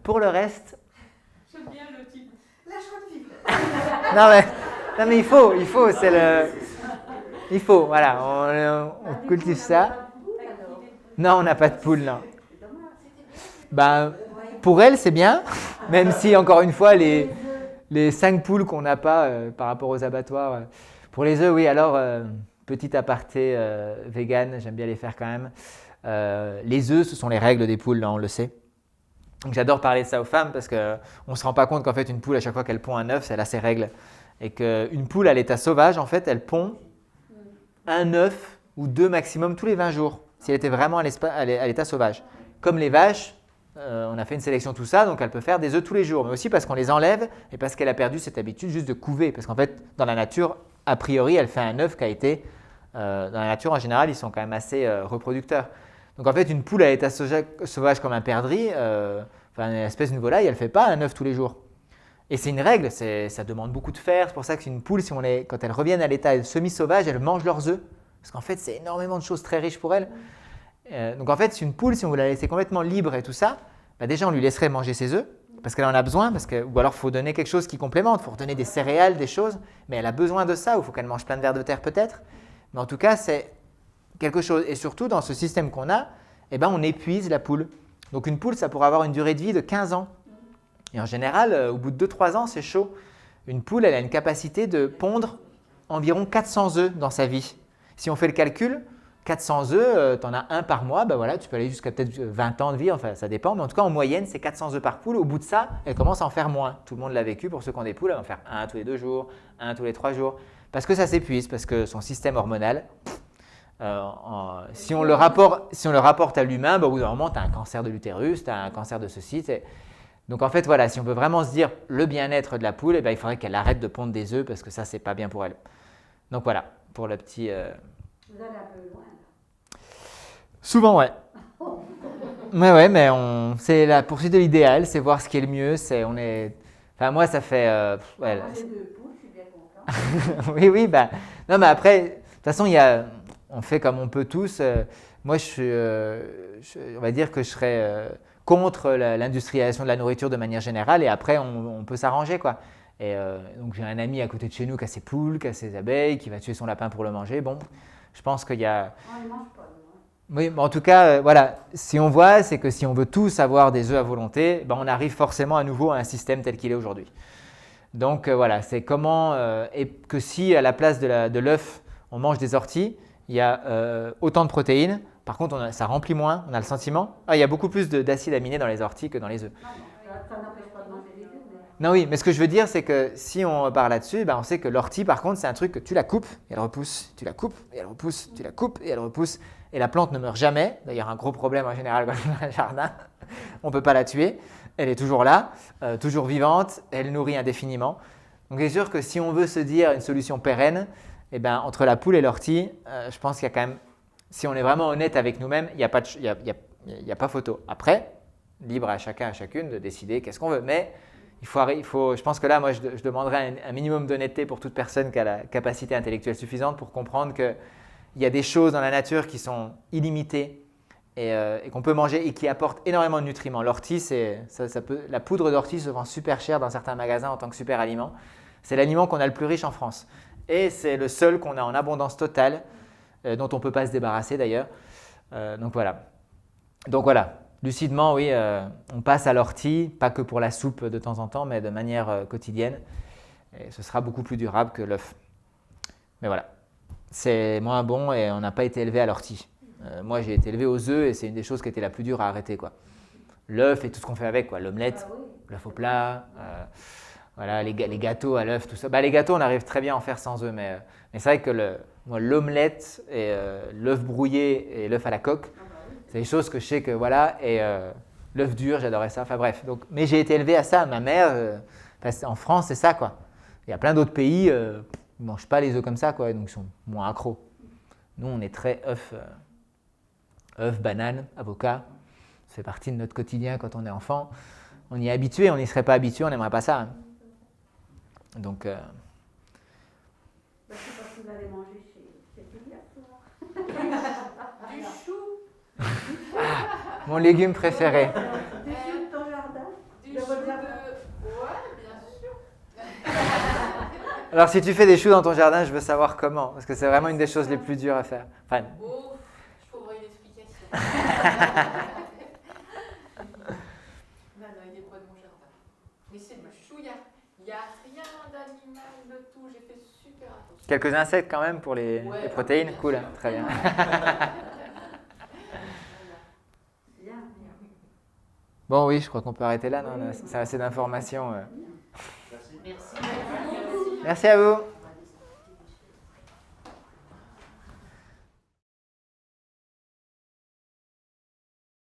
Pour le reste. J'aime bien le titre. La joie de vivre. non mais il faut, voilà, on cultive ça. Non, on n'a pas de poule, non. Pour elle, c'est bien, même si, encore une fois, les 5 poules qu'on n'a pas par rapport aux abattoirs. Pour les œufs, oui, alors, petit aparté vegan, j'aime bien les faire quand même. Les œufs, ce sont les règles des poules, là, on le sait. Donc, j'adore parler de ça aux femmes parce qu'on ne se rend pas compte qu'en fait, une poule, à chaque fois qu'elle pond un œuf, elle a ses règles. Et qu'une poule à l'état sauvage, en fait, elle pond un œuf ou 2 maximum tous les 20 jours. Si elle était vraiment à l'état sauvage. Comme les vaches, on a fait une sélection tout ça, donc elle peut faire des œufs tous les jours, mais aussi parce qu'on les enlève et parce qu'elle a perdu cette habitude juste de couver. Parce qu'en fait, dans la nature, a priori, elle fait un œuf qui a été… dans la nature, en général, ils sont quand même assez reproducteurs. Donc en fait, une poule à l'état sauvage comme un perdrix, une espèce de volaille, elle ne fait pas un œuf tous les jours. Et c'est une règle, ça demande beaucoup de fer. C'est pour ça que c'est une poule, quand elles reviennent à l'état semi-sauvage, elles mangent leurs œufs. Parce qu'en fait, c'est énormément de choses très riches pour elle. Donc en fait, c'est une poule, si on veut la laisser complètement libre et tout ça, déjà on lui laisserait manger ses œufs, parce qu'elle en a besoin, ou alors il faut donner quelque chose qui complémente, il faut redonner des céréales, des choses, mais elle a besoin de ça, ou il faut qu'elle mange plein de vers de terre peut-être. Mais en tout cas, c'est quelque chose. Et surtout, dans ce système qu'on a, on épuise la poule. Donc une poule, ça pourrait avoir une durée de vie de 15 ans. Et en général, au bout de 2-3 ans, c'est chaud. Une poule, elle a une capacité de pondre environ 400 œufs dans sa vie. Si on fait le calcul, 400 œufs, tu en as un par mois, tu peux aller jusqu'à peut-être 20 ans de vie, enfin ça dépend, mais en tout cas en moyenne c'est 400 œufs par poule. Au bout de ça, elle commence à en faire moins. Tout le monde l'a vécu, pour ceux qui ont des poules, elles vont faire un tous les 2 jours, un tous les 3 jours. parce que ça s'épuise, parce que son système hormonal, si on le rapporte à l'humain, au bout d'un moment, tu as un cancer de l'utérus, tu as un cancer de ceci. Donc en fait, voilà, si on veut vraiment se dire le bien-être de la poule, il faudrait qu'elle arrête de pondre des œufs parce que ça, c'est pas bien pour elle. Donc voilà, pour le petit... Vous allez un peu loin, là. Souvent, ouais. Ouais, mais c'est la poursuite de l'idéal, c'est voir ce qui est le mieux. Enfin, moi, ça fait... Moi, j'ai 2 poules, je suis bien content. Oui, non, mais après, de toute façon, on fait comme on peut tous. Moi, on va dire que je serais contre l'industrialisation de la nourriture de manière générale, et après, on peut s'arranger, quoi. Et donc, j'ai un ami à côté de chez nous qui a ses poules, qui a ses abeilles, qui va tuer son lapin pour le manger. Bon, je pense qu'il y a... On ne mange pas, nous. Oui, mais en tout cas, voilà, si on voit, c'est que si on veut tous avoir des œufs à volonté, on arrive forcément à nouveau à un système tel qu'il est aujourd'hui. Donc voilà, c'est comment, et que si à la place de l'œuf, on mange des orties, il y a autant de protéines, par contre ça remplit moins, on a le sentiment, il y a beaucoup plus d'acides aminés dans les orties que dans les œufs. Ça n'empêche pas de manger des œufs. Non, oui, mais ce que je veux dire, c'est que si on part là-dessus, on sait que l'ortie, par contre, c'est un truc que tu la coupes et elle repousse, tu la coupes et elle repousse, tu la coupes et elle repousse. Et la plante ne meurt jamais. D'ailleurs, un gros problème en général quand on a un jardin, on ne peut pas la tuer. Elle est toujours là, toujours vivante, elle nourrit indéfiniment. Donc, c'est sûr que si on veut se dire une solution pérenne, entre la poule et l'ortie, je pense qu'il y a quand même, si on est vraiment honnête avec nous-mêmes, il n'y a pas photo. Après, libre à chacun, à chacune de décider qu'est-ce qu'on veut. Mais je pense que là, moi, je demanderais un minimum d'honnêteté pour toute personne qui a la capacité intellectuelle suffisante pour comprendre qu'il y a des choses dans la nature qui sont illimitées et qu'on peut manger et qui apportent énormément de nutriments. L'ortie, la poudre d'ortie se vend super cher dans certains magasins en tant que super aliment. C'est l'aliment qu'on a le plus riche en France. Et c'est le seul qu'on a en abondance totale, dont on ne peut pas se débarrasser d'ailleurs. Donc voilà. Lucidement, oui, on passe à l'ortie, pas que pour la soupe de temps en temps, mais de manière quotidienne. Et ce sera beaucoup plus durable que l'œuf. Mais voilà, c'est moins bon et on n'a pas été élevé à l'ortie. Moi, j'ai été élevé aux œufs et c'est une des choses qui était la plus dure à arrêter, quoi. L'œuf et tout ce qu'on fait avec, quoi. L'omelette, l'œuf au plat, voilà, les gâteaux à l'œuf, tout ça. Les gâteaux, on arrive très bien à en faire sans œufs, mais c'est vrai que l'omelette et l'œuf brouillé et l'œuf à la coque, c'est des choses que je sais que voilà, et l'œuf dur, j'adorais ça. Enfin bref, mais j'ai été élevé à ça. Ma mère, en France, c'est ça, quoi. Il y a plein d'autres pays, ils ne mangent pas les œufs comme ça, quoi, donc ils sont moins accros. Nous, on est très œufs, banane, avocat. Ça fait partie de notre quotidien quand on est enfant. On y est habitué, on n'y serait pas habitué, on n'aimerait pas ça. Hein. Donc. Je ne sais pas si vous allez manger chez Julia, souvent. Du chou. Mon légume préféré. Du chou de ton jardin? Du De chou votre de... jardin? Ouais, bien sûr. Alors, si tu fais des choux dans ton jardin, je veux savoir comment, parce que c'est vraiment une des choses les plus dures à faire. Enfin, Oh, je trouverai une explication. Non, il est près de mon jardin. Mais c'est du chou, il n'y a rien d'animal de tout. J'ai fait super attention. quelques insectes quand même pour les protéines. bien Cool, sûr. très bien. Bien. Bon, oui, je crois qu'on peut arrêter là. Non, c'est assez d'informations. Merci. Merci à vous.